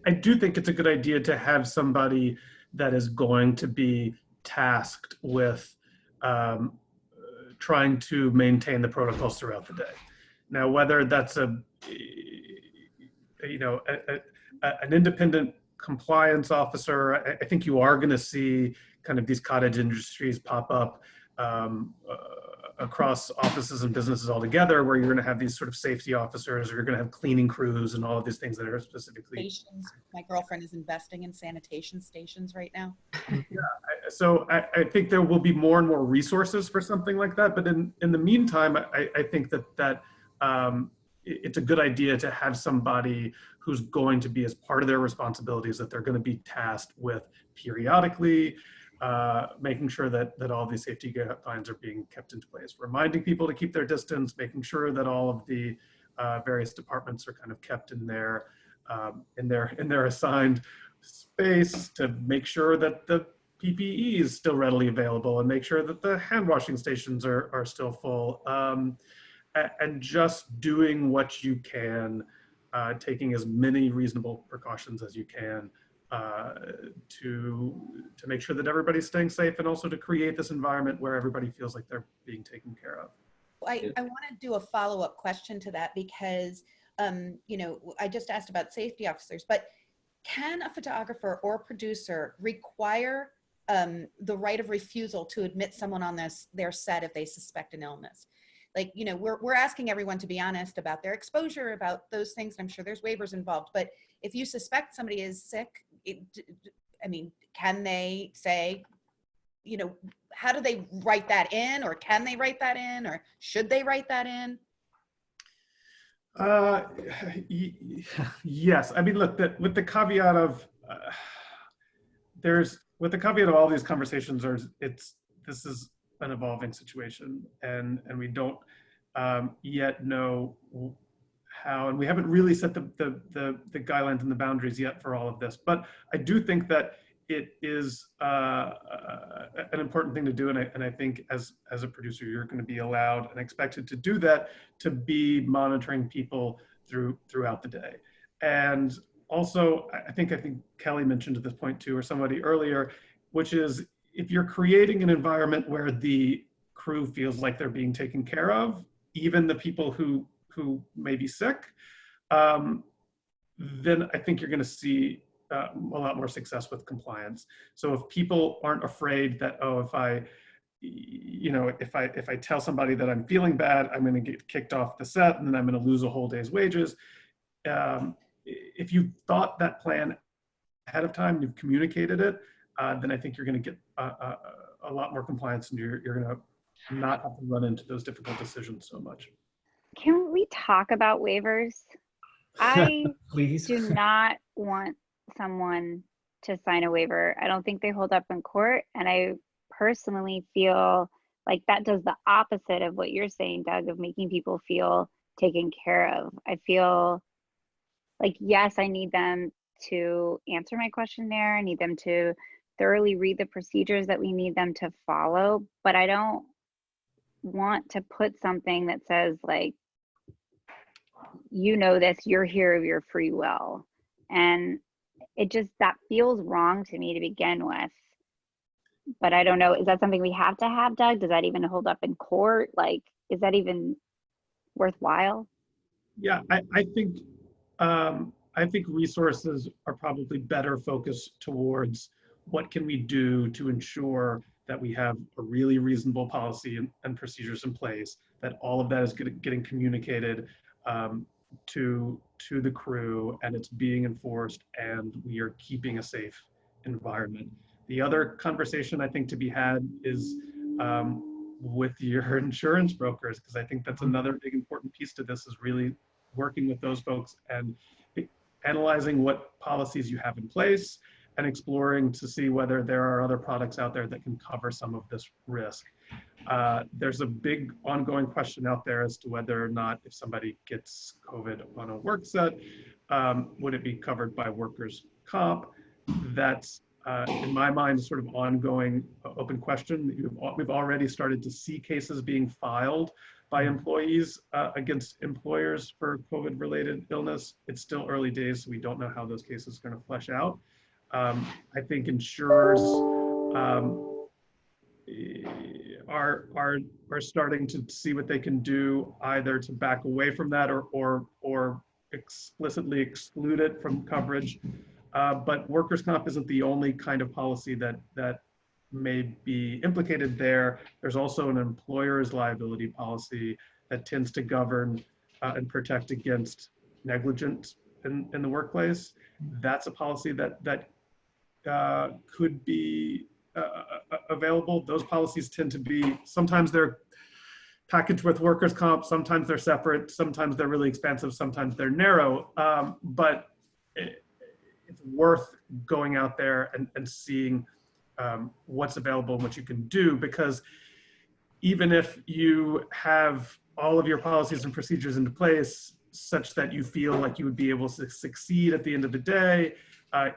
I do think it's a good idea to have somebody that is going to be tasked with trying to maintain the protocols throughout the day. Now, whether that's an independent compliance officer, I think you are going to see kind of these cottage industries pop up across offices and businesses altogether, where you're going to have these sort of safety officers, or you're going to have cleaning crews and all of these things that are specifically. Stations. My girlfriend is investing in sanitation stations right now. So I think there will be more and more resources for something like that. But in the meantime, I think that it's a good idea to have somebody who's going to be, as part of their responsibilities, that they're going to be tasked with periodically making sure that all these safety guidelines are being kept into place, reminding people to keep their distance, making sure that all of the various departments are kind of kept in their assigned space, to make sure that the PPE is still readily available, and make sure that the hand washing stations are still full, and just doing what you can, taking as many reasonable precautions as you can to make sure that everybody's staying safe, and also to create this environment where everybody feels like they're being taken care of. I want to do a follow-up question to that, because I just asked about safety officers, but can a photographer or producer require the right of refusal to admit someone on their set if they suspect an illness? Like, we're asking everyone to be honest about their exposure, about those things. I'm sure there's waivers involved, but if you suspect somebody is sick, can they say, how do they write that in, or can they write that in, or should they write that in? Yes. Look, with the caveat of all these conversations, this is an evolving situation, and we don't yet know how, and we haven't really set the guidelines and the boundaries yet for all of this. But I do think that it is an important thing to do, and I think as a producer, you're going to be allowed and expected to do that, to be monitoring people throughout the day. And also, I think Kelly mentioned at this point too, or somebody earlier, which is if you're creating an environment where the crew feels like they're being taken care of, even the people who may be sick, then I think you're going to see a lot more success with compliance. So if people aren't afraid that, oh, if I tell somebody that I'm feeling bad, I'm going to get kicked off the set and then I'm going to lose a whole day's wages. If you thought that plan ahead of time, you've communicated it, then I think you're going to get a lot more compliance, and you're going to not have to run into those difficult decisions so much. Can we talk about waivers? I Please. do not want someone to sign a waiver. I don't think they hold up in court. And I personally feel like that does the opposite of what you're saying, Doug, of making people feel taken care of. I feel like, yes, I need them to answer my questionnaire. I need them to thoroughly read the procedures that we need them to follow, but I don't want to put something that says like, you know this, you're here of your free will. And it just, that feels wrong to me to begin with. But I don't know, is that something we have to have, Doug? Does that even hold up in court? Like, is that even worthwhile? Yeah, I think resources are probably better focused towards what can we do to ensure that we have a really reasonable policy and procedures in place, that all of that is getting communicated to the crew, and it's being enforced, and we are keeping a safe environment. The other conversation I think to be had is with your insurance brokers, because I think that's another big important piece to this, is really working with those folks and analyzing what policies you have in place and exploring to see whether there are other products out there that can cover some of this risk. There's a big ongoing question out there as to whether or not, if somebody gets COVID on a work set, would it be covered by workers' comp? That's, in my mind, a sort of ongoing open question. We've already started to see cases being filed by employees against employers for COVID-related illness. It's still early days, so we don't know how those cases are going to flesh out. I think insurers are starting to see what they can do, either to back away from that or explicitly exclude it from coverage. But workers' comp isn't the only kind of policy that may be implicated there. There's also an employer's liability policy that tends to govern and protect against negligence in the workplace. That's a policy that could be available. Those policies tend to be, sometimes they're packaged with workers' comp, sometimes they're separate, sometimes they're really expensive, sometimes they're narrow, but it's worth going out there and seeing what's available and what you can do, because even if you have all of your policies and procedures into place such that you feel like you would be able to succeed at the end of the day,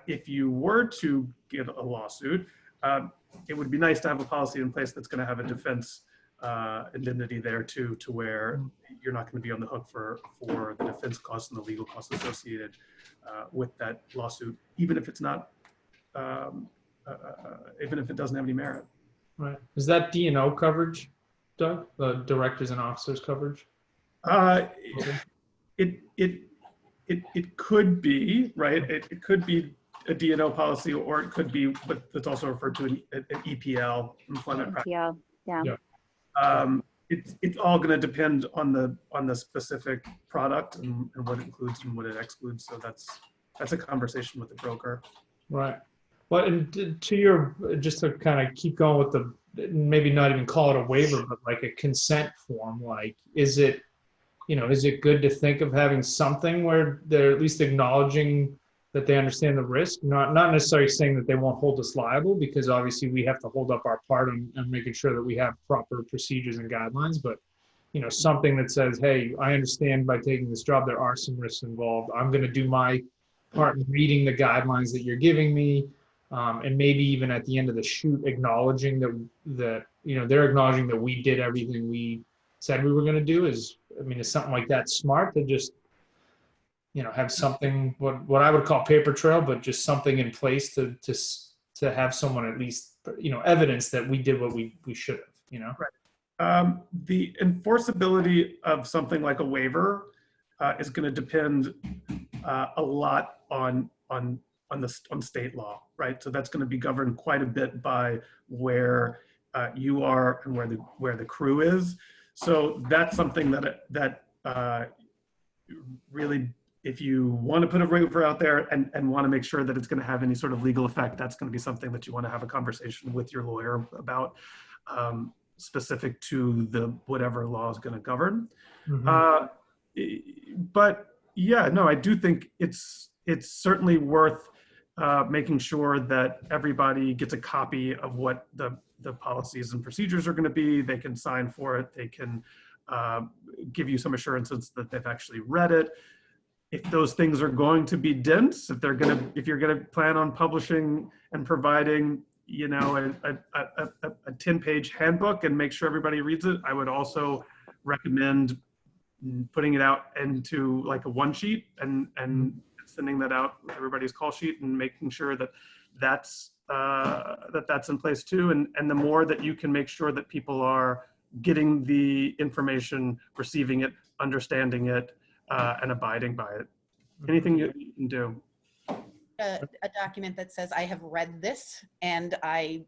if you were to get a lawsuit, it would be nice to have a policy in place that's going to have a defense indemnity there too, to where you're not going to be on the hook for the defense costs and the legal costs associated with that lawsuit, even if it's not, even if it doesn't have any merit. Right. Is that D&O coverage, Doug? The directors and officers coverage? It could be, right? It could be a D&O policy, or it could be, but it's also referred to an EPL, employment practice. Yeah. It's all going to depend on the specific product and what it includes and what it excludes. So that's a conversation with the broker. Right. Well, and to your, just to kind of keep going with the, maybe not even call it a waiver, but like a consent form, like, is it good to think of having something where they're at least acknowledging that they understand the risk, not necessarily saying that they won't hold us liable, because obviously we have to hold up our part and making sure that we have proper procedures and guidelines, but something that says, hey, I understand by taking this job there are some risks involved. I'm going to do my part in reading the guidelines that you're giving me, and maybe even at the end of the shoot acknowledging that they're acknowledging that we did everything we said we were going to do. Is something like that smart to just have something, what I would call paper trail, but just something in place to have someone at least, evidence that we did what we should have, Right. The enforceability of something like a waiver is going to depend a lot on state law, right? So that's going to be governed quite a bit by where you are and where the crew is. So that's something that really, if you want to put a waiver out there and want to make sure that it's going to have any sort of legal effect, that's going to be something that you want to have a conversation with your lawyer about, specific to the whatever law is going to govern. Mm-hmm. But yeah, no, I do think it's certainly worth making sure that everybody gets a copy of what the policies and procedures are going to be. They can sign for it. They can give you some assurances that they've actually read it. If those things are going to be dense, if you're going to plan on publishing and providing, a 10-page handbook and make sure everybody reads it, I would also recommend putting it out into like a one sheet and sending that out with everybody's call sheet and making sure that that's in place too. And the more that you can make sure that people are getting the information, receiving it, understanding it, and abiding by it. Anything you can do. A document that says I have read this and I,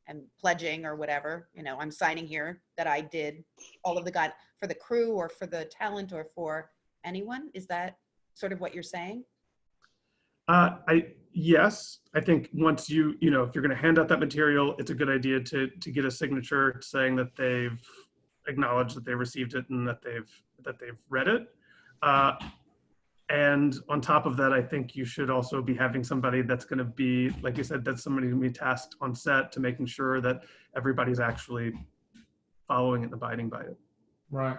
am pledging or whatever, I'm signing here that I did all of the guide for the crew or for the talent or for anyone. Is that sort of what you're saying? Yes, I think once if you're going to hand out that material, it's a good idea to get a signature saying that they've acknowledged that they received it and that they've read it. And on top of that, I think you should also be having somebody that's going to be, like you said, that's somebody going to be tasked on set to making sure that everybody's actually following it and abiding by it. Right.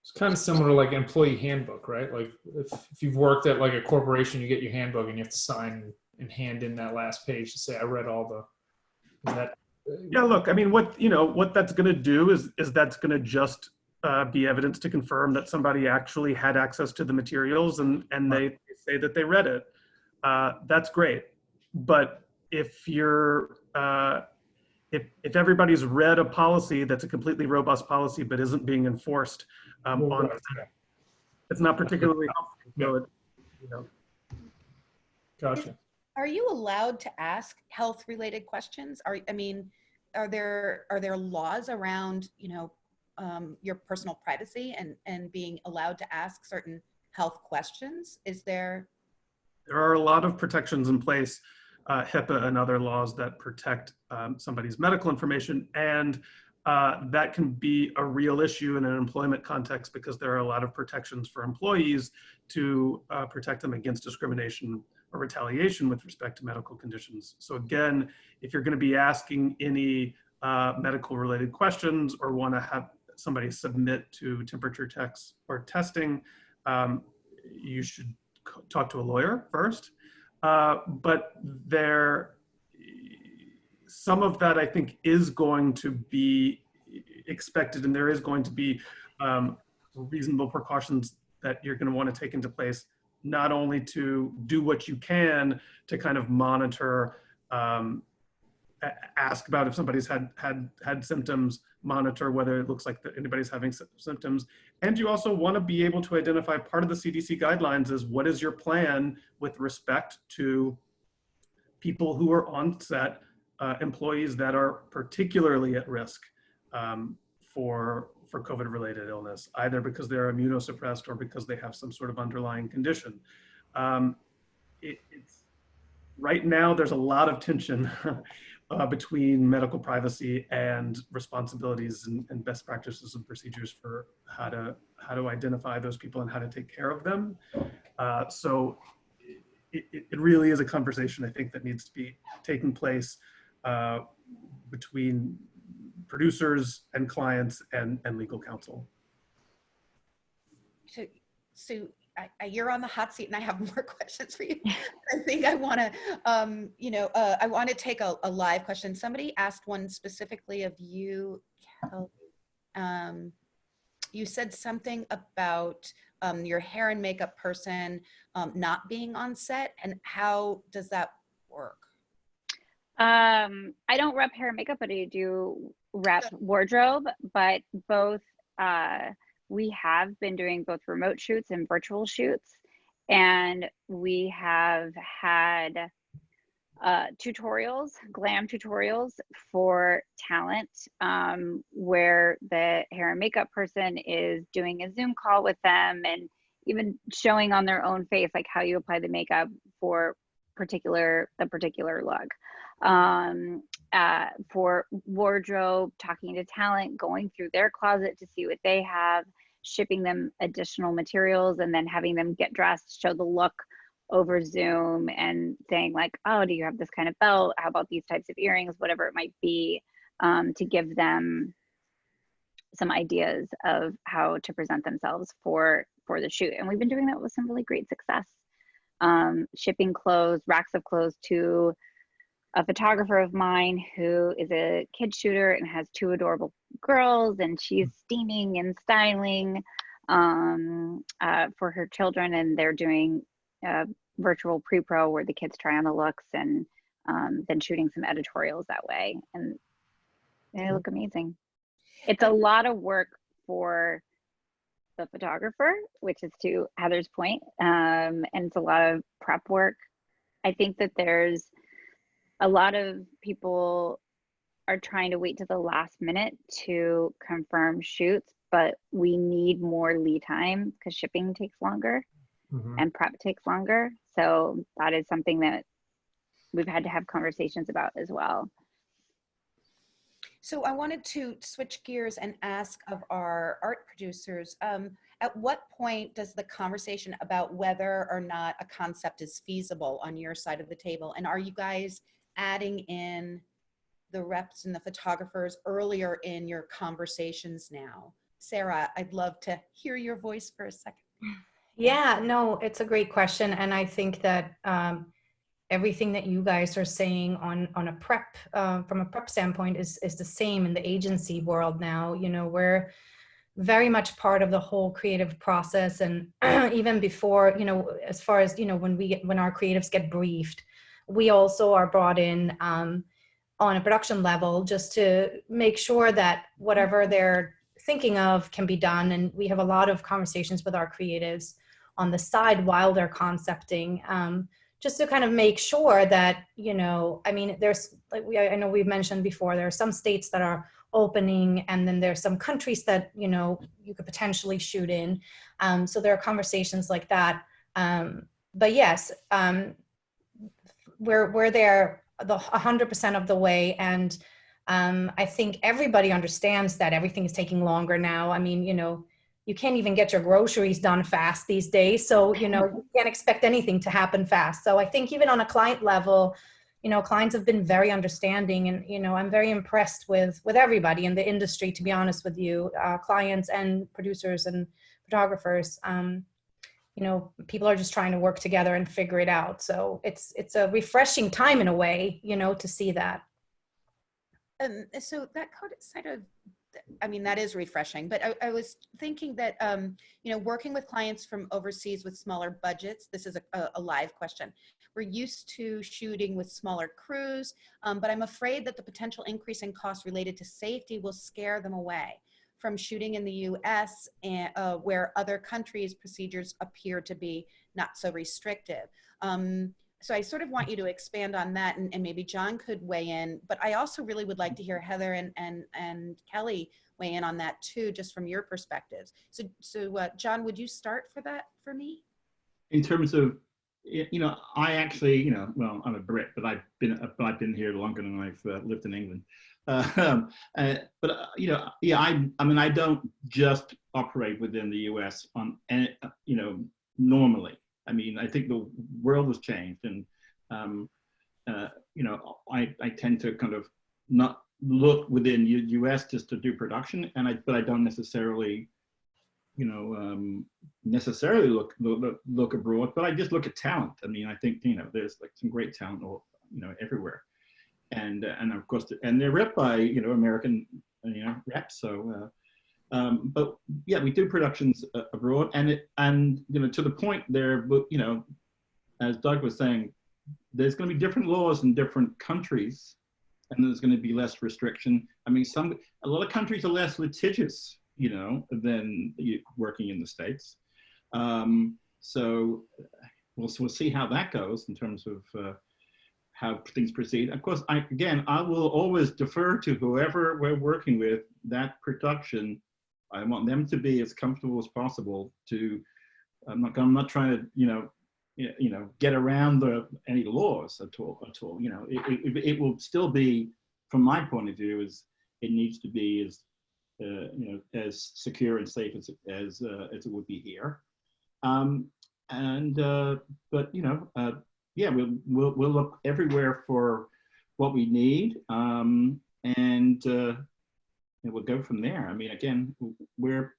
It's kind of similar to like employee handbook, right? Like if you've worked at like a corporation, you get your handbook and you have to sign and hand in that last page to say, I read all the, is that? Yeah, look, I mean, what that's going to do is that's going to just be evidence to confirm that somebody actually had access to the materials and they say that they read it. That's great. But if you're, if everybody's read a policy that's a completely robust policy but isn't being enforced it's not particularly helpful. So Gotcha. Are you allowed to ask health-related questions? Are there laws around, your personal privacy and being allowed to ask certain health questions? There are a lot of protections in place, HIPAA and other laws that protect somebody's medical information, and that can be a real issue in an employment context because there are a lot of protections for employees to protect them against discrimination or retaliation with respect to medical conditions. So again, if you're going to be asking any medical related questions or want to have somebody submit to temperature checks or testing, you should talk to a lawyer first. But some of that I think is going to be expected, and there is going to be reasonable precautions that you're going to want to take into place, not only to do what you can to kind of monitor, ask about if somebody's had symptoms, monitor whether it looks like that anybody's having symptoms. And you also want to be able to identify, part of the CDC guidelines is what is your plan with respect to people who are on set, employees that are particularly at risk for COVID-related illness, either because they're immunosuppressed or because they have some sort of underlying condition. Right now, there's a lot of tension between medical privacy and responsibilities and best practices and procedures for how to identify those people and how to take care of them. So it really is a conversation, I think, that needs to be taking place between producers and clients and legal counsel. So you're on the hot seat and I have more questions for you. I think I want to, I want to take a live question. Somebody asked one specifically of you, Kelly. you said something about your hair and makeup person not being on set, and how does that work? I don't rep hair and makeup, but I do rep wardrobe. But both, we have been doing both remote shoots and virtual shoots, and we have had tutorials, glam tutorials for talent, where the hair and makeup person is doing a Zoom call with them and even showing on their own face like how you apply the makeup for the particular look. For wardrobe, talking to talent, going through their closet to see what they have, shipping them additional materials, and then having them get dressed, show the look over Zoom, and saying like, oh, do you have this kind of belt? How about these types of earrings? Whatever it might be, to give them some ideas of how to present themselves for the shoot. And we've been doing that with some really great success. Shipping clothes, racks of clothes to a photographer of mine who is a kid shooter and has two adorable girls, and she's steaming and styling for her children, and they're doing virtual pre-pro where the kids try on the looks, and then shooting some editorials that way, and they look amazing. It's a lot of work for the photographer, which is to Heather's point, and it's a lot of prep work. I think that there's a lot of people are trying to wait to the last minute to confirm shoots, but we need more lead time because shipping takes longer and prep takes longer. So that is something that we've had to have conversations about as well. So I wanted to switch gears and ask of our art producers, at what point does the conversation about whether or not a concept is feasible on your side of the table? And are you guys adding in the reps and the photographers earlier in your conversations now? Sarah, I'd love to hear your voice for a second. Yeah, no, it's a great question. And I think that everything that you guys are saying on a prep, from a prep standpoint is the same in the agency world now. You know, we're very much part of the whole creative process. And even before, you know, as far as, you know, when our creatives get briefed, we also are brought in on a production level just to make sure that whatever they're thinking of can be done. And we have a lot of conversations with our creatives on the side while they're concepting, just to kind of make sure that, you know, I mean, there's like, I know we've mentioned before, there are some states that are opening, and then there's some countries that, you know, you could potentially shoot in. So there are conversations like that. But yes, we're there the 100% of the way. And I think everybody understands that everything is taking longer now. I mean, you know, you can't even get your groceries done fast these days. So, you know, you can't expect anything to happen fast. So I think even on a client level, you know, clients have been very understanding, and, you know, I'm very impressed with everybody in the industry, to be honest with you, clients and producers and photographers. You know, people are just trying to work together and figure it out. So it's a refreshing time in a way, you know, to see that. So that kind of, I mean, that is refreshing, but I was thinking that, you know, working with clients from overseas with smaller budgets, this is a live question. We're used to shooting with smaller crews, but I'm afraid that the potential increase in costs related to safety will scare them away from shooting in the US, and where other countries' procedures appear to be not so restrictive. So I sort of want you to expand on that, and maybe John could weigh in, but I also really would like to hear Heather and Kelly weigh in on that too, just from your perspectives. So John, would you start for that for me? In terms of, you know, I actually, you know, well, I'm a Brit, but I've been here longer than I've lived in England. But you know, yeah, I mean, I don't just operate within the US on, you know, normally. I mean, I think the world has changed, and you know, I tend to kind of not look within US just to do production, and but I don't necessarily, you know, necessarily look abroad, but I just look at talent. I mean, I think, you know, there's like some great talent, you know, everywhere, and of course, and they're rep by, you know, American, you know, reps. So But yeah, we do productions abroad, and you know, to the point there, you know, as Doug was saying, there's going to be different laws in different countries, and there's going to be less restriction. I mean, a lot of countries are less litigious, you know, than working in the States. So we'll see how that goes in terms of how things proceed. Of course, I will always defer to whoever we're working with. That production, I want them to be as comfortable as possible. I'm not trying to, you know, get around any laws at all. You know, it will still be, from my point of view, it needs to be as you know, as secure and safe as it would be here. But you know, yeah, we'll look everywhere for what we need, and we'll go from there. I mean, again, we're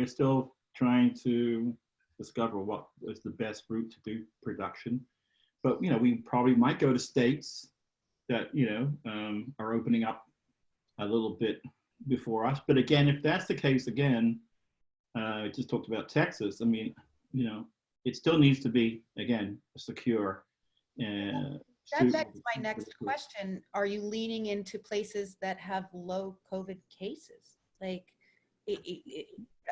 still trying to discover what is the best route to do production. But you know, we probably might go to states that, you know, are opening up a little bit before us. But again, if that's the case, again, I just talked about Texas. I mean, you know, it still needs to be, again, secure. That begs my next question. Are you leaning into places that have low COVID cases? Like,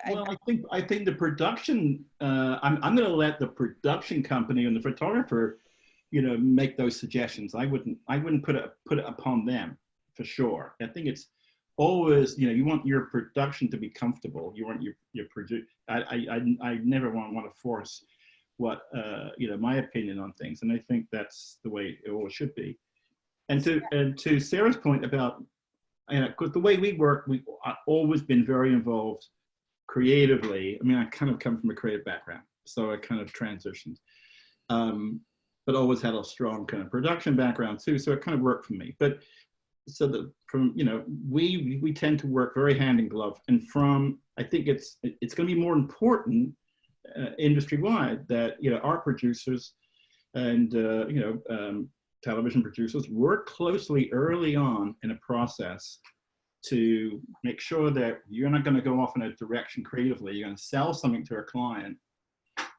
well, I think the production, I'm going to let the production company and the photographer, you know, make those suggestions. I wouldn't put it upon them, for sure. I think it's always, you know, you want your production to be comfortable. You want your produce. I never want to force what you know, my opinion on things, and I think that's the way it always should be. And to Sarah's point about, you know, because the way we work, we've always been very involved creatively. I mean, I kind of come from a creative background, so I kind of transitioned, but always had a strong kind of production background too. So it kind of worked for me. But so you know, we tend to work very hand in glove, and I think it's going to be more important industry-wide that, you know, art producers and you know, television producers work closely early on in a process to make sure that you're not going to go off in a direction creatively. You're going to sell something to a client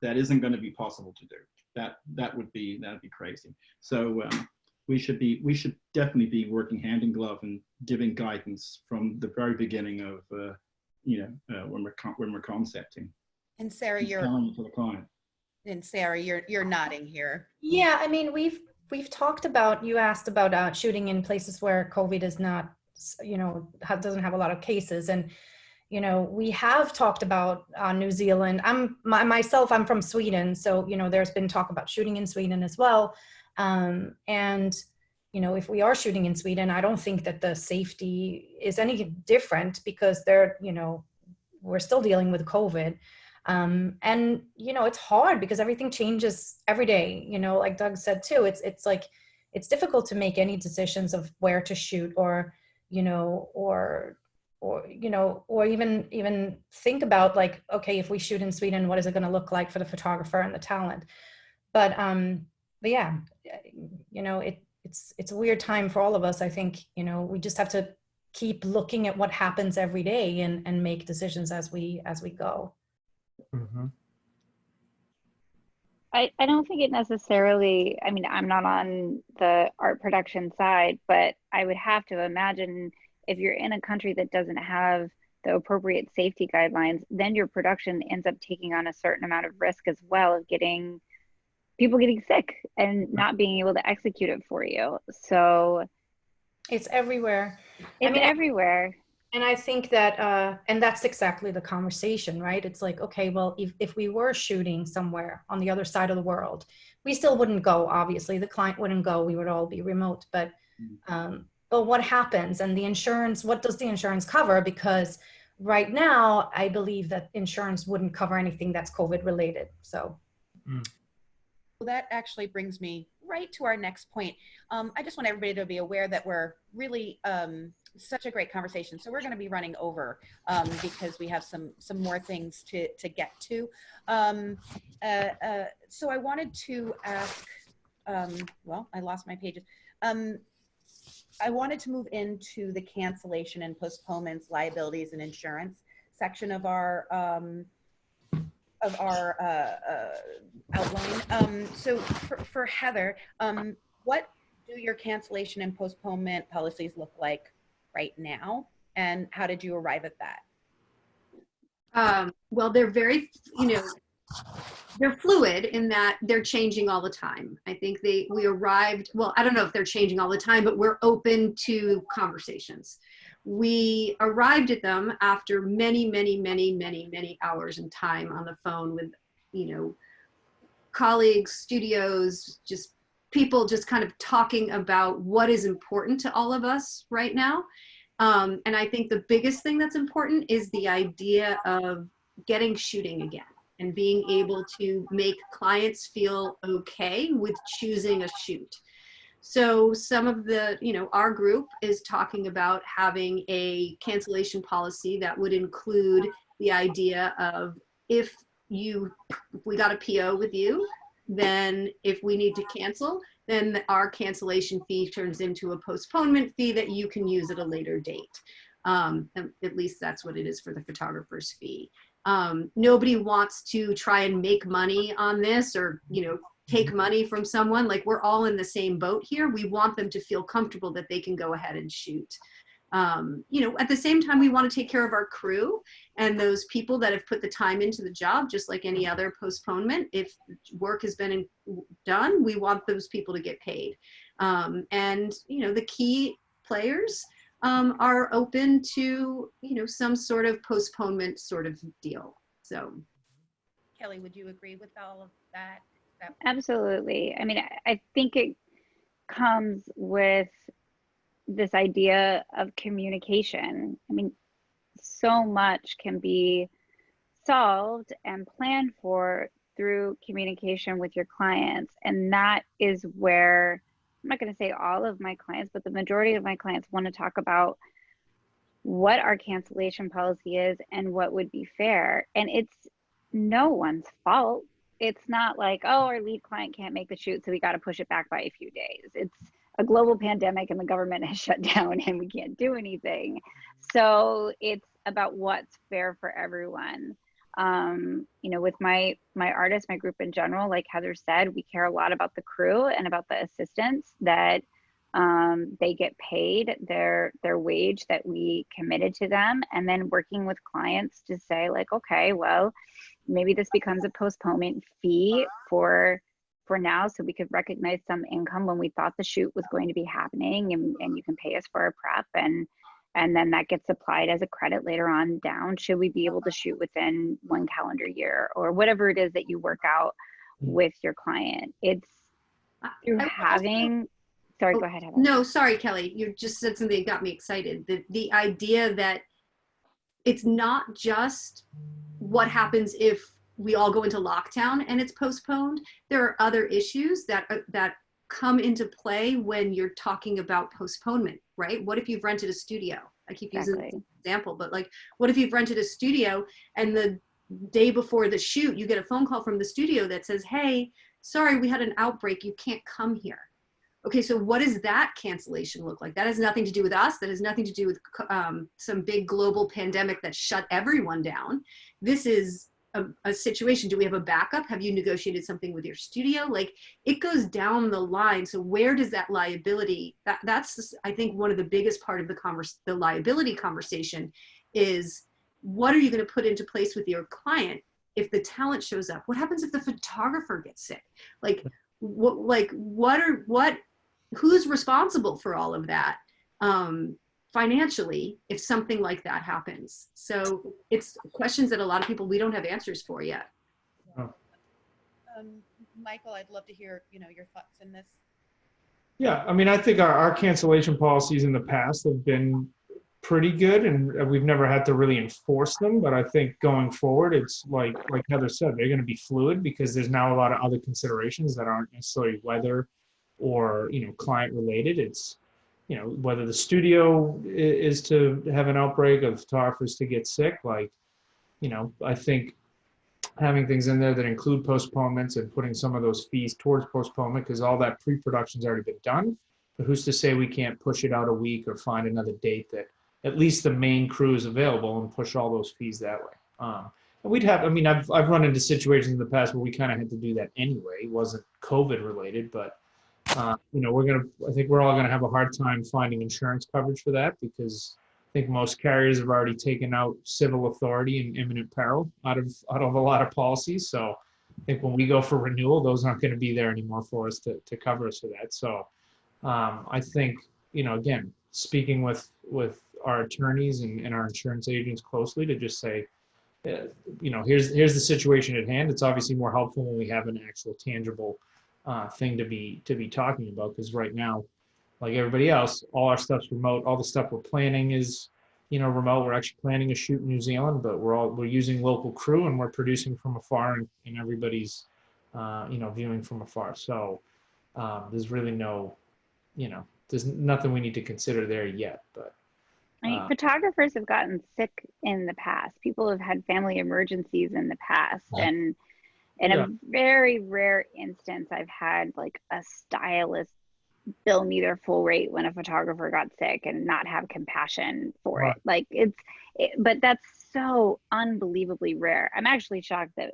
that isn't going to be possible to do. That'd be crazy. So we should definitely be working hand in glove and giving guidance from the very beginning of you know, when we're concepting. And Sarah, telling it to the client. And Sarah, you're nodding here. Yeah, I mean, we've talked about, you asked about shooting in places where COVID is not, you know, doesn't have a lot of cases. And, you know, we have talked about New Zealand. Myself, I'm from Sweden. So, you know, there's been talk about shooting in Sweden as well. And, you know, if we are shooting in Sweden, I don't think that the safety is any different, because you know, we're still dealing with COVID. And, you know, it's hard because everything changes every day, you know, like Doug said too, it's like, it's difficult to make any decisions of where to shoot, or, you know, or, you know, or even think about like, okay, if we shoot in Sweden, what is it going to look like for the photographer and the talent? But yeah, you know, it's a weird time for all of us. I think, you know, we just have to keep looking at what happens every day and make decisions as we go. Mm-hmm. I don't think it necessarily, I mean, I'm not on the art production side, but I would have to imagine if you're in a country that doesn't have the appropriate safety guidelines, then your production ends up taking on a certain amount of risk as well, of people getting sick and not being able to execute it for you. So it's everywhere. It's everywhere. And I think that, and that's exactly the conversation, right? It's like, okay, well, if we were shooting somewhere on the other side of the world, we still wouldn't go, obviously. The client wouldn't go, we would all be remote. But what happens? And the insurance, what does the insurance cover? Because right now, I believe that insurance wouldn't cover anything that's COVID related, so. Well, that actually brings me right to our next point. I just want everybody to be aware that we're really such a great conversation. So we're going to be running over because we have some more things to get to. So I wanted to ask, well, I lost my pages. I wanted to move into the cancellation and postponements, liabilities, and insurance section of our outline. So for Heather, what do your cancellation and postponement policies look like right now, and how did you arrive at that? Well, they're very, they're fluid in that they're changing all the time. I think we arrived, well, I don't know if they're changing all the time, but we're open to conversations. We arrived at them after many, many, many, many, many hours and time on the phone with, colleagues, studios, just people just kind of talking about what is important to all of us right now. And I think the biggest thing that's important is the idea of getting shooting again and being able to make clients feel okay with choosing a shoot. So some of the, our group is talking about having a cancellation policy that would include the idea of if we got a PO with you, then if we need to cancel, then our cancellation fee turns into a postponement fee that you can use at a later date. At least that's what it is for the photographer's fee. Nobody wants to try and make money on this or, take money from someone. Like, we're all in the same boat here. We want them to feel comfortable that they can go ahead and shoot. At the same time, we want to take care of our crew and those people that have put the time into the job, just like any other postponement. If work has been done, we want those people to get paid. The key players are open to, some sort of postponement sort of deal. So, Kelly, would you agree with all of that? Absolutely. I mean, I think it comes with this idea of communication. I mean, so much can be solved and planned for through communication with your clients. And that is where, I'm not going to say all of my clients, but the majority of my clients want to talk about what our cancellation policy is and what would be fair. And it's no one's fault. It's not like, oh, our lead client can't make the shoot, so we got to push it back by a few days. It's a global pandemic and the government has shut down and we can't do anything. So it's about what's fair for everyone. With my artists, my group in general, like Heather said, we care a lot about the crew and about the assistants that they get paid their wage that we committed to them, and then working with clients to say like, okay, well, maybe this becomes a postponement fee for now, so we could recognize some income when we thought the shoot was going to be happening, and you can pay us for our prep, and then that gets applied as a credit later on down should we be able to shoot within 1 calendar year or whatever it is that you work out with your client. It's through having sorry, go ahead, Heather. No, sorry, Kelly, you just said something that got me excited. The idea that it's not just what happens if we all go into lockdown and it's postponed. There are other issues that come into play when you're talking about postponement, right? What if you've rented a studio? I keep using this example, but like, what if you've rented a studio and the day before the shoot, you get a phone call from the studio that says, hey, sorry, we had an outbreak, you can't come here. Okay, so what does that cancellation look like? That has nothing to do with us. That has nothing to do with some big global pandemic that shut everyone down. This is a situation. Do we have a backup? Have you negotiated something with your studio? Like, it goes down the line. So where does that liability, that's, I think, one of the biggest part of the liability conversation is, what are you going to put into place with your client if the talent shows up? What happens if the photographer gets sick? Who's responsible for all of that financially if something like that happens? So it's questions that a lot of people, we don't have answers for yet. Michael, I'd love to hear, your thoughts in this. Yeah, I mean, I think our cancellation policies in the past have been pretty good, and we've never had to really enforce them. But I think going forward, it's like Heather said, they're going to be fluid because there's now a lot of other considerations that aren't necessarily weather or client related. It's whether the studio is to have an outbreak of photographers to get sick. I think having things in there that include postponements and putting some of those fees towards postponement, because all that pre-production's already been done, But who's to say we can't push it out a week or find another date that at least the main crew is available and push all those fees that way. And we'd have, I mean, I've run into situations in the past where we kind of had to do that anyway. It wasn't COVID related, but you know, I think we're all going to have a hard time finding insurance coverage for that, because I think most carriers have already taken out civil authority and imminent peril out of a lot of policies. So I think when we go for renewal, those aren't going to be there anymore for us to cover us for that. So I think, you know, again, speaking with our attorneys and our insurance agents closely to just say, you know, here's the situation at hand. It's obviously more helpful when we have an actual tangible thing to be talking about, because right now, like everybody else, all our stuff's remote. All the stuff we're planning is, you know, remote. We're actually planning a shoot in New Zealand, but we're using local crew and we're producing from afar, and everybody's you know, viewing from afar. So there's really no, you know, there's nothing we need to consider there yet. But I mean, photographers have gotten sick in the past. People have had family emergencies in the past. And in a very rare instance, I've had like a stylist bill me their full rate when a photographer got sick and not have compassion for it. Like but that's so unbelievably rare. I'm actually shocked that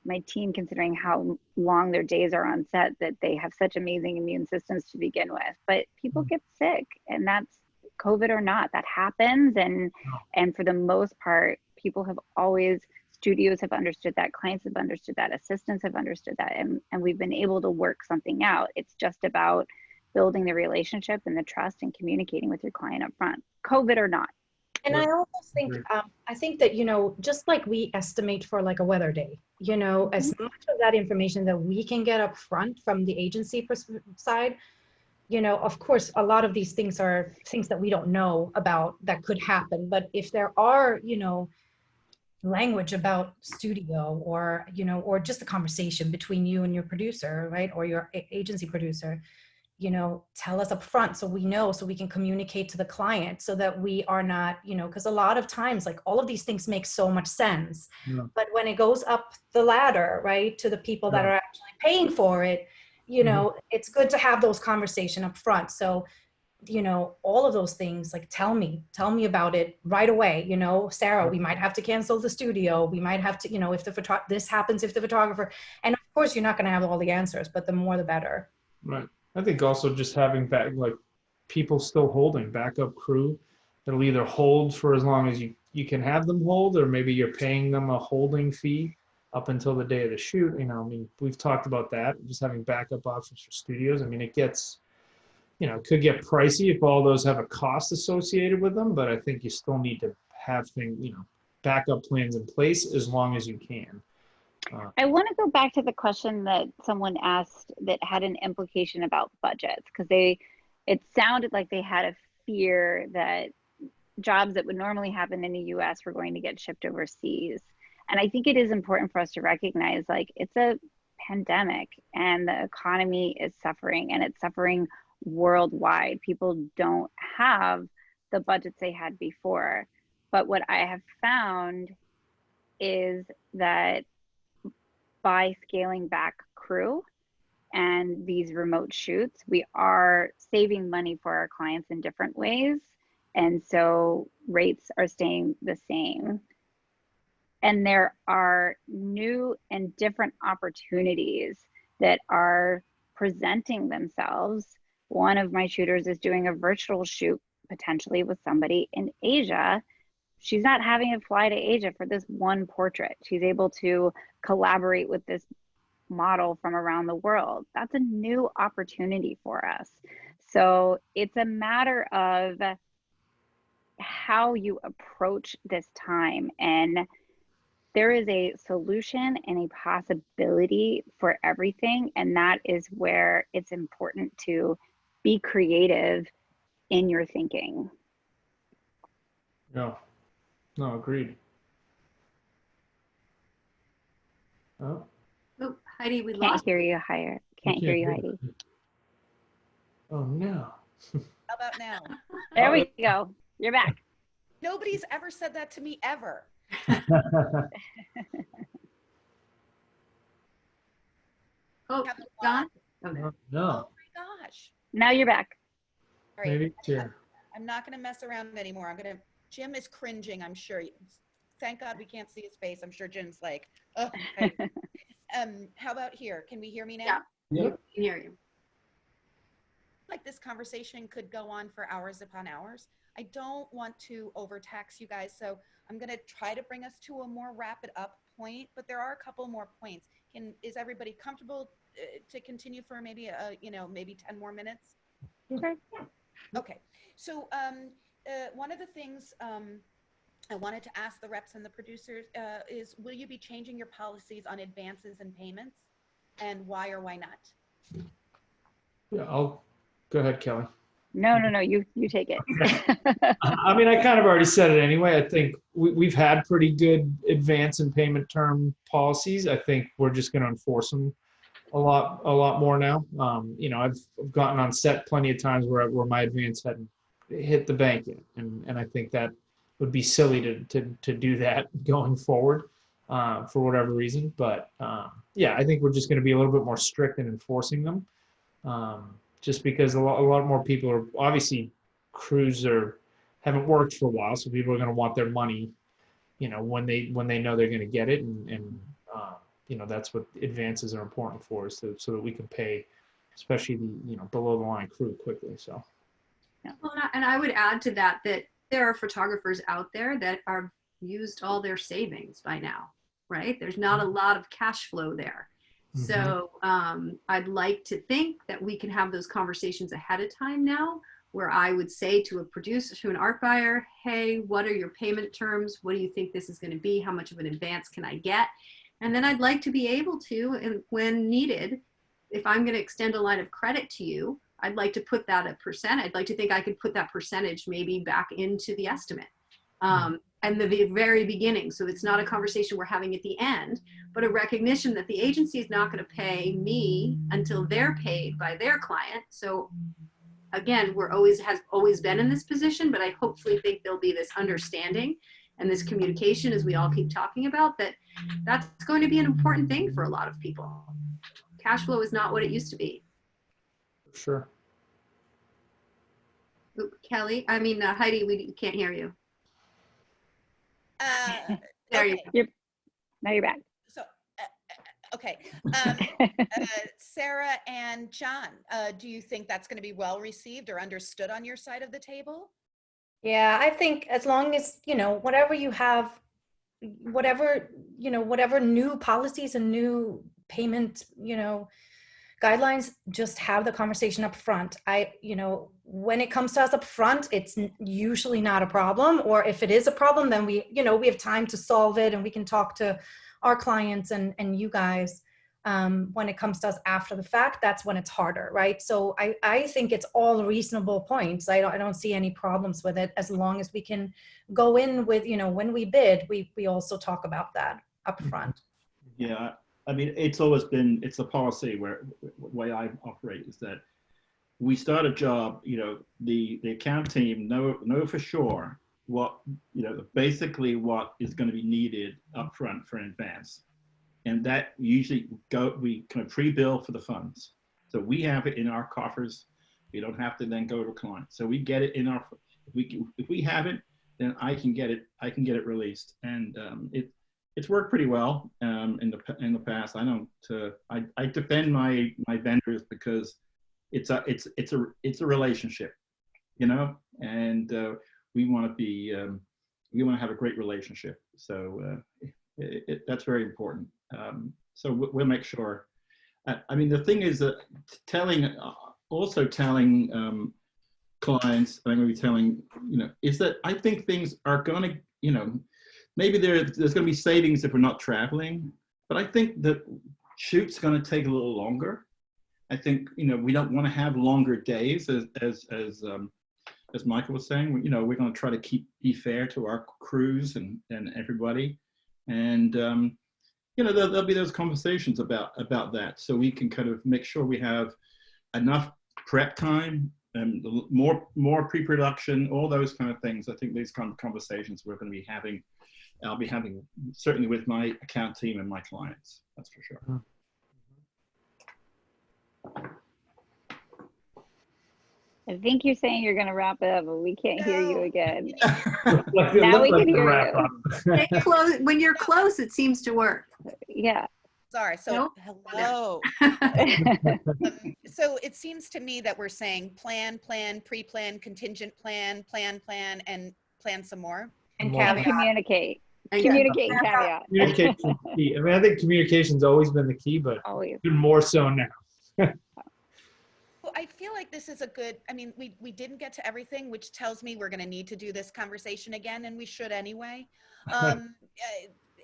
my team, considering how long their days are on set, that they have such amazing immune systems to begin with. But people get sick, and that's COVID or not, that happens. And for the most part, people have always, studios have understood that, clients have understood that, assistants have understood that, and we've been able to work something out. It's just about building the relationship and the trust and communicating with your client up front, COVID or not. And I also think, I think that, you know, just like we estimate for like a weather day, you know, as much of that information that we can get up front from the agency side, you know, of course, a lot of these things are things that we don't know about that could happen. But if there are, you know, language about studio, or, you know, or just a conversation between you and your producer, right, or your agency producer, you know, tell us up front so we know, so we can communicate to the client, so that we are not, you know, because a lot of times, like, all of these things make so much sense, but when it goes up the ladder, right, to the people that are actually paying for it, you know, it's good to have those conversations up front. So, you know, all of those things, like, tell me about it right away. You know, Sarah, we might have to cancel the studio. We might have to, you know, if this happens, if the photographer, and of course you're not going to have all the answers, but the more the better. Right. I think also just having back, like, people still holding backup crew that'll either hold for as long as you can have them hold, or maybe you're paying them a holding fee up until the day of the shoot. You know, I mean, we've talked about that, just having backup options for studios. I mean, it gets, you know, it could get pricey if all those have a cost associated with them, but I think you still need to have things, you know, backup plans in place as long as you can. I want to go back to the question that someone asked that had an implication about budgets, because it sounded like they had a fear that jobs that would normally happen in the US were going to get shipped overseas. And I think it is important for us to recognize, like, it's a pandemic and the economy is suffering, and it's suffering worldwide. People don't have the budgets they had before. But what I have found is that by scaling back crew and these remote shoots, we are saving money for our clients in different ways. And so rates are staying the same. And there are new and different opportunities that are presenting themselves. One of my shooters is doing a virtual shoot potentially with somebody in Asia. She's not having to fly to Asia for this one portrait. She's able to collaborate with this model from around the world. That's a new opportunity for us. So it's a matter of how you approach this time. And there is a solution and a possibility for everything. And that is where it's important to be creative in your thinking. Yeah. No, agreed. Oh, Heidi, we Can't lost. hear you, Heidi. Can't hear you, Heidi. oh no. How about now? There we go. You're back. Nobody's ever said that to me ever. Oh, Haven't Don? won. Okay. No. Oh my gosh. Now you're back. All right. Maybe, yeah. I'm not going to mess around anymore. Jim is cringing, I'm sure. Thank God we can't see his face. I'm sure Jim's like, oh, how about here? Can we hear me now? Yeah, Yep. we can hear you. Like this conversation could go on for hours upon hours. I don't want to overtax you guys, so I'm going to try to bring us to a more rapid up point, but there are a couple more points. Is everybody comfortable to continue for maybe maybe 10 more minutes? Okay. Okay. So one of the things I wanted to ask the reps and the producers is, will you be changing your policies on advances and payments, and why or why not? Yeah, I'll go ahead, Kelly. No, you take it. I mean, I kind of already said it anyway. I think we've had pretty good advance and payment term policies. I think we're just going to enforce them a lot more now. I've gotten on set plenty of times where my advance hadn't hit the bank yet, and I think that would be silly to do that going forward for whatever reason. But yeah, I think we're just going to be a little bit more strict in enforcing them, just because a lot more people are obviously crews haven't worked for a while, so people are going to want their money, when they know they're going to get it, and that's what advances are important for, is so that we can pay, especially the below the line crew quickly. So. Well, and I would add to that there are photographers out there that are used all their savings by now, right? There's not a lot of cash flow there. Mm-hmm. So I'd like to think that we can have those conversations ahead of time now, where I would say to a producer, to an art buyer, hey, what are your payment terms? What do you think this is going to be? How much of an advance can I get? And then I'd like to be able to, and when needed, if I'm going to extend a line of credit to you, I'd like to put that at percent. I'd like to think I could put that percentage maybe back into the estimate and the very beginning. So it's not a conversation we're having at the end, but a recognition that the agency is not going to pay me until they're paid by their client. So again, has always been in this position, but I hopefully think there'll be this understanding and this communication, as we all keep talking about, that's going to be an important thing for a lot of people. Cash flow is not what it used to be. Sure. Heidi, we can't hear you. There Okay. you go. Now you're back. So, okay. Sarah and John, do you think that's going to be well received or understood on your side of the table? Yeah, I think as long as, whatever you have, whatever new policies and new payment, guidelines, just have the conversation up front. When it comes to us up front, it's usually not a problem. Or if it is a problem, then we have time to solve it, and we can talk to our clients and you guys. When it comes to us after the fact, that's when it's harder, right? So I think it's all reasonable points. I don't see any problems with it, as long as we can go in with, when we bid, we also talk about that up front. Yeah. I mean, it's always been, it's a policy where the way I operate is that we start a job, the account team know for sure what, basically what is going to be needed up front for an advance. And that usually we kind of pre-bill for the funds. So we have it in our coffers. We don't have to then go to a client. So we get it in our, if we have it, then I can get it released. And it's worked pretty well in the past. I defend my vendors because it's a relationship, and we want to have a great relationship. So that's very important. So we'll make sure. I mean, the thing is that telling clients, I'm going to be telling, is that I think things are going to, maybe there's going to be savings if we're not traveling, but I think that shoot's going to take a little longer. I think, we don't want to have longer days as Michael was saying. We're going to try to be fair to our crews and everybody. And, there'll be those conversations about that. So we can kind of make sure we have enough prep time and more pre-production, all those kind of things. I think these kind of conversations we're going to be having, I'll be having certainly with my account team and my clients. That's for sure. I think you're saying you're going to wrap it up, but we can't hear you No. again. Like, it Now looked we like can the hear wrap you. up. Stay close. When you're close, it seems to work. Yeah. Sorry. So Nope. hello. So it seems to me that we're saying plan, pre-plan, contingent plan, and plan some more. And More And caveat. communicate. And Communicate and caveat. Communication is key. I mean, I think communication's always been the key, but Always. even more so now. Well, I feel like this is a good, I mean, we didn't get to everything, which tells me we're going to need to do this conversation again, and we should anyway,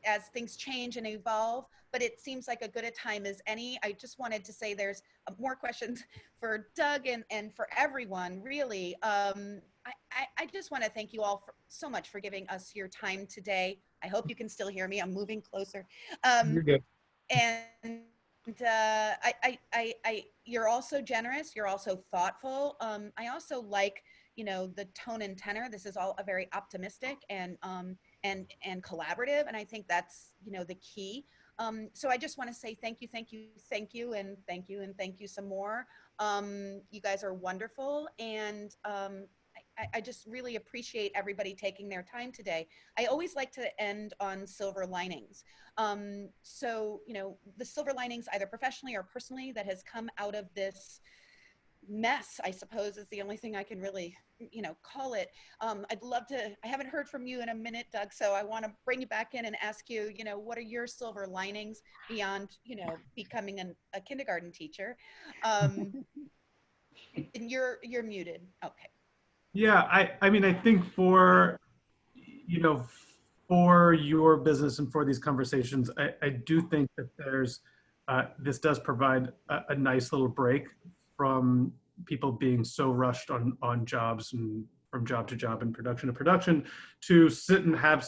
as things change and evolve. But it seems like a good a time as any. I just wanted to say there's more questions for Doug and for everyone, really. I just want to thank you all so much for giving us your time today. I hope you can still hear me. I'm moving closer. You're good. And you're also generous. You're also thoughtful. I also like, the tone and tenor. This is all a very optimistic and collaborative. And I think that's, the key. So I just want to say thank you, and thank you, and thank you some more. You guys are wonderful. And I just really appreciate everybody taking their time today. I always like to end on silver linings. So, the silver linings, either professionally or personally, that has come out of this mess, I suppose, is the only thing I can really, call it. I'd love to, I haven't heard from you in a minute, Doug, so I want to bring you back in and ask you, what are your silver linings beyond, becoming a kindergarten teacher? And you're muted. Okay. Yeah, I mean, I think for, for your business and for these conversations, I do think that this does provide a nice little break from people being so rushed on jobs and from job to job and production to production, to sit and have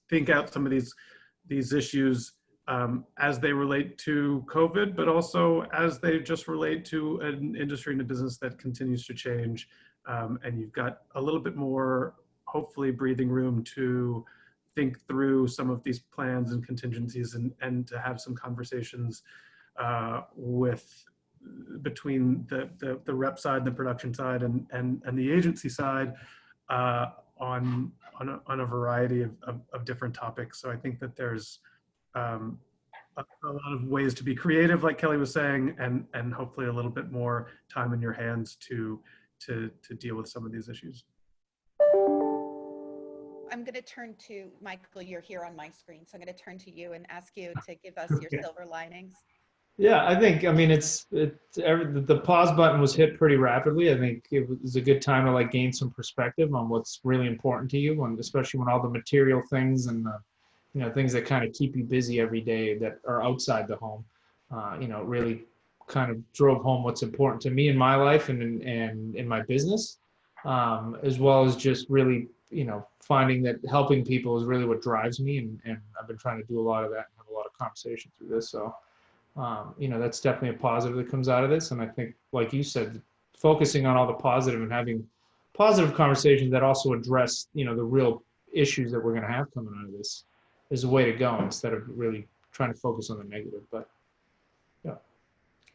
think out some of these issues as they relate to COVID, but also as they just relate to an industry and a business that continues to change. And you've got a little bit more, hopefully, breathing room to think through some of these plans and contingencies, and to have some conversations between the rep side, the production side, and the agency side on a variety of different topics. So I think that there's a lot of ways to be creative, like Kelly was saying, and hopefully a little bit more time in your hands to deal with some of these issues. I'm going to turn to Michael. You're here on my screen, so I'm going to turn to you and ask you to give us your silver linings. Yeah, I mean, the pause button was hit pretty rapidly. I think it was a good time to gain some perspective on what's really important to you, and especially when all the material things and the, things that kind of keep you busy every day that are outside the home, really kind of drove home what's important to me in my life and in my business, as well as just really, finding that helping people is really what drives me. And I've been trying to do a lot of that and have a lot of conversation through this. So, that's definitely a positive that comes out of this. And I think, like you said, focusing on all the positive and having positive conversations that also address, the real issues that we're going to have coming out of this is a way to go, instead of really trying to focus on the negative. But yeah.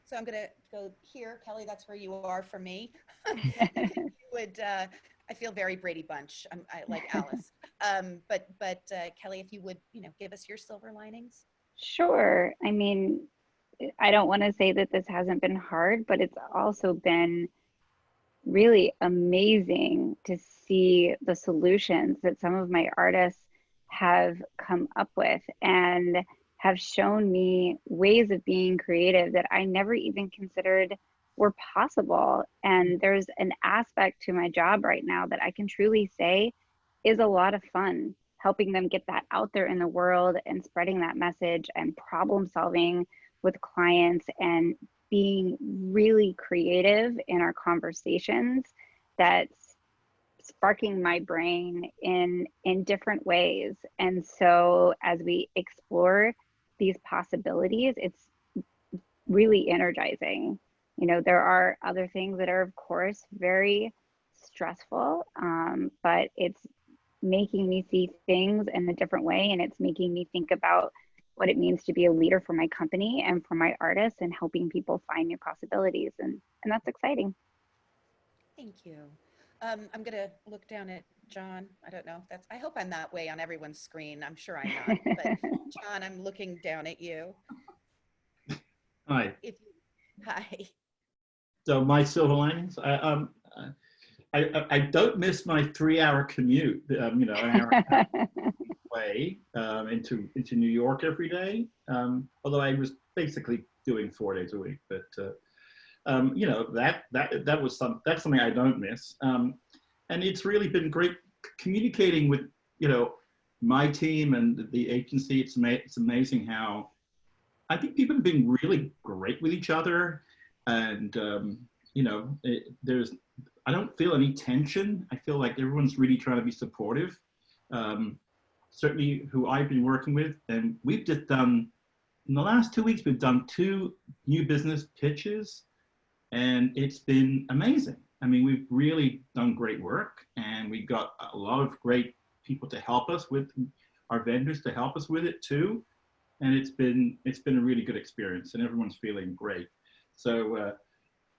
So I'm going to go here. Kelly, that's where you are for me. I feel very Brady Bunch. I like Alice. But Kelly, if you would, give us your silver linings. Sure. I mean, I don't want to say that this hasn't been hard, but it's also been really amazing to see the solutions that some of my artists have come up with, and have shown me ways of being creative that I never even considered were possible. And there's an aspect to my job right now that I can truly say is a lot of fun, helping them get that out there in the world and spreading that message and problem solving with clients and being really creative in our conversations. That's sparking my brain in different ways. And so as we explore these possibilities, it's really energizing. There are other things that are, of course, very stressful, but it's making me see things in a different way, and it's making me think about what it means to be a leader for my company and for my artists, and helping people find new possibilities, and that's exciting. Thank you. I'm gonna look down at John. I don't know if that's, I hope I'm that way on everyone's screen. I'm sure I'm not, but John, I'm looking down at you. Hi. If you, hi. So my silver linings. I don't miss my 3-hour commute. An hour and a half way into New York every day. Although I was basically doing 4 days a week, but that was that's something I don't miss. And it's really been great communicating with my team and the agency. It's amazing how I think people have been really great with each other, and I don't feel any tension. I feel like everyone's really trying to be supportive. Certainly who I've been working with, and we've just done, in the last 2 weeks, we've done 2 new business pitches, and it's been amazing. I mean, we've really done great work, and we got a lot of great people to help us with, our vendors to help us with it too. And it's been a really good experience, and everyone's feeling great. So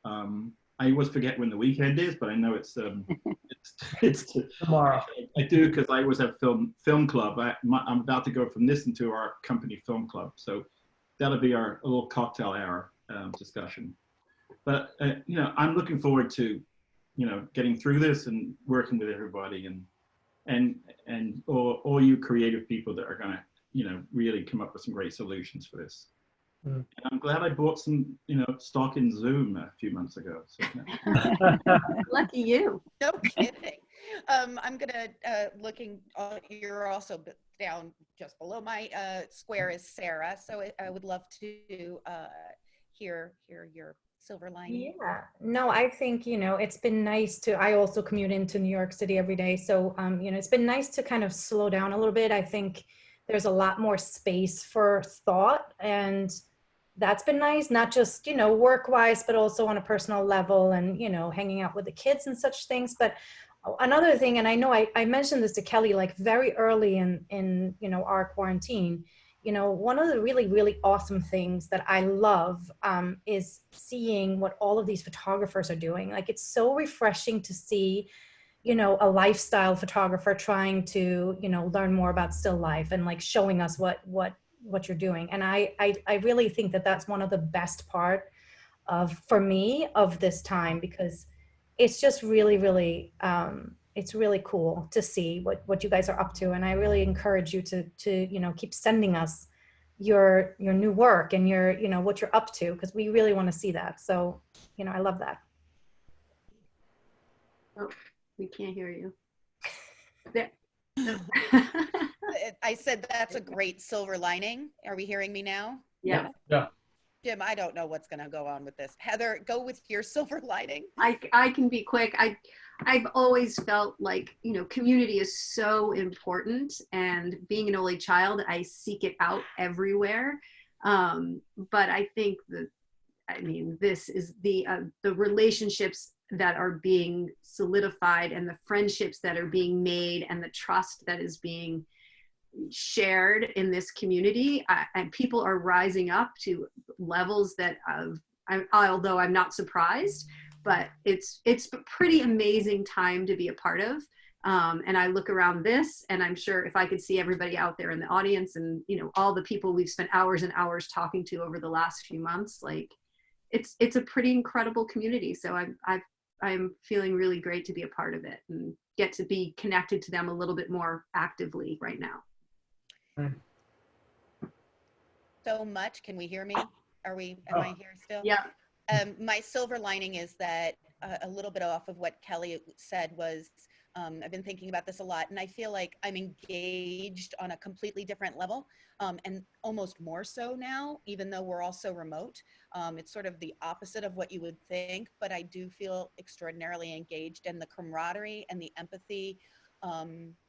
I always forget when the weekend is, but I know it's Tomorrow. I do, because I always have film club. I'm about to go from this into our company film club, so that'll be our little cocktail hour discussion. But I'm looking forward to getting through this and working with everybody, and all you creative people that are gonna really come up with some great solutions for this. And I'm glad I bought some stock in Zoom a few months ago. So, Lucky you. No kidding. I'm gonna looking. You're also down just below my square is Sarah. So I would love to hear your silver lining. Yeah, no, I think, it's been nice to, I also commute into New York City every day. So, it's been nice to kind of slow down a little bit. I think there's a lot more space for thought, and that's been nice, not just, work-wise, but also on a personal level, and, hanging out with the kids and such things. But another thing, and I know I mentioned this to Kelly, like very early in our quarantine, one of the really, really awesome things that I love is seeing what all of these photographers are doing. Like, it's so refreshing to see, a lifestyle photographer trying to, learn more about still life and like showing us what you're doing. And I really think that that's one of the best part for me of this time, because it's just really, really, it's really cool to see what you guys are up to. And I really encourage you to keep sending us your new work and your, what you're up to, because we really want to see that. So, I love that. Oh, we can't hear you. There. I said that's a great silver lining. Are we hearing me now? Yeah. Yeah. Jim, I don't know what's going to go on with this. Heather, go with your silver lining. I can be quick. I've always felt like, community is so important, and being an only child, I seek it out everywhere. But I think this is the relationships that are being solidified, and the friendships that are being made, and the trust that is being shared in this community, and people are rising up to levels that although I'm not surprised, but it's a pretty amazing time to be a part of. And I look around this, and I'm sure if I could see everybody out there in the audience, and all the people we've spent hours and hours talking to over the last few months, like it's a pretty incredible community. So I'm feeling really great to be a part of it and get to be connected to them a little bit more actively right now. So much. Can we hear me? Am I here still? Yeah. My silver lining is that a little bit off of what Kelly said was, I've been thinking about this a lot, and I feel like I'm engaged on a completely different level, and almost more so now, even though we're also remote. It's sort of the opposite of what you would think, but I do feel extraordinarily engaged, and the camaraderie and the empathy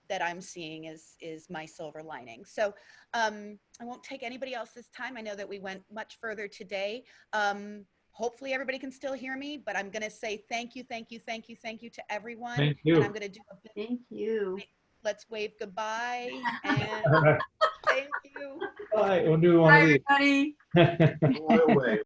that I'm seeing is my silver lining. So I won't take anybody else's time. I know that we went much further today. Hopefully everybody can still hear me, but I'm going to say thank you to everyone. Thank you. And I'm going to do a bit. Thank you. Let's wave goodbye. And thank you. Bye. We'll do Bye, one of these. everybody. Fly away.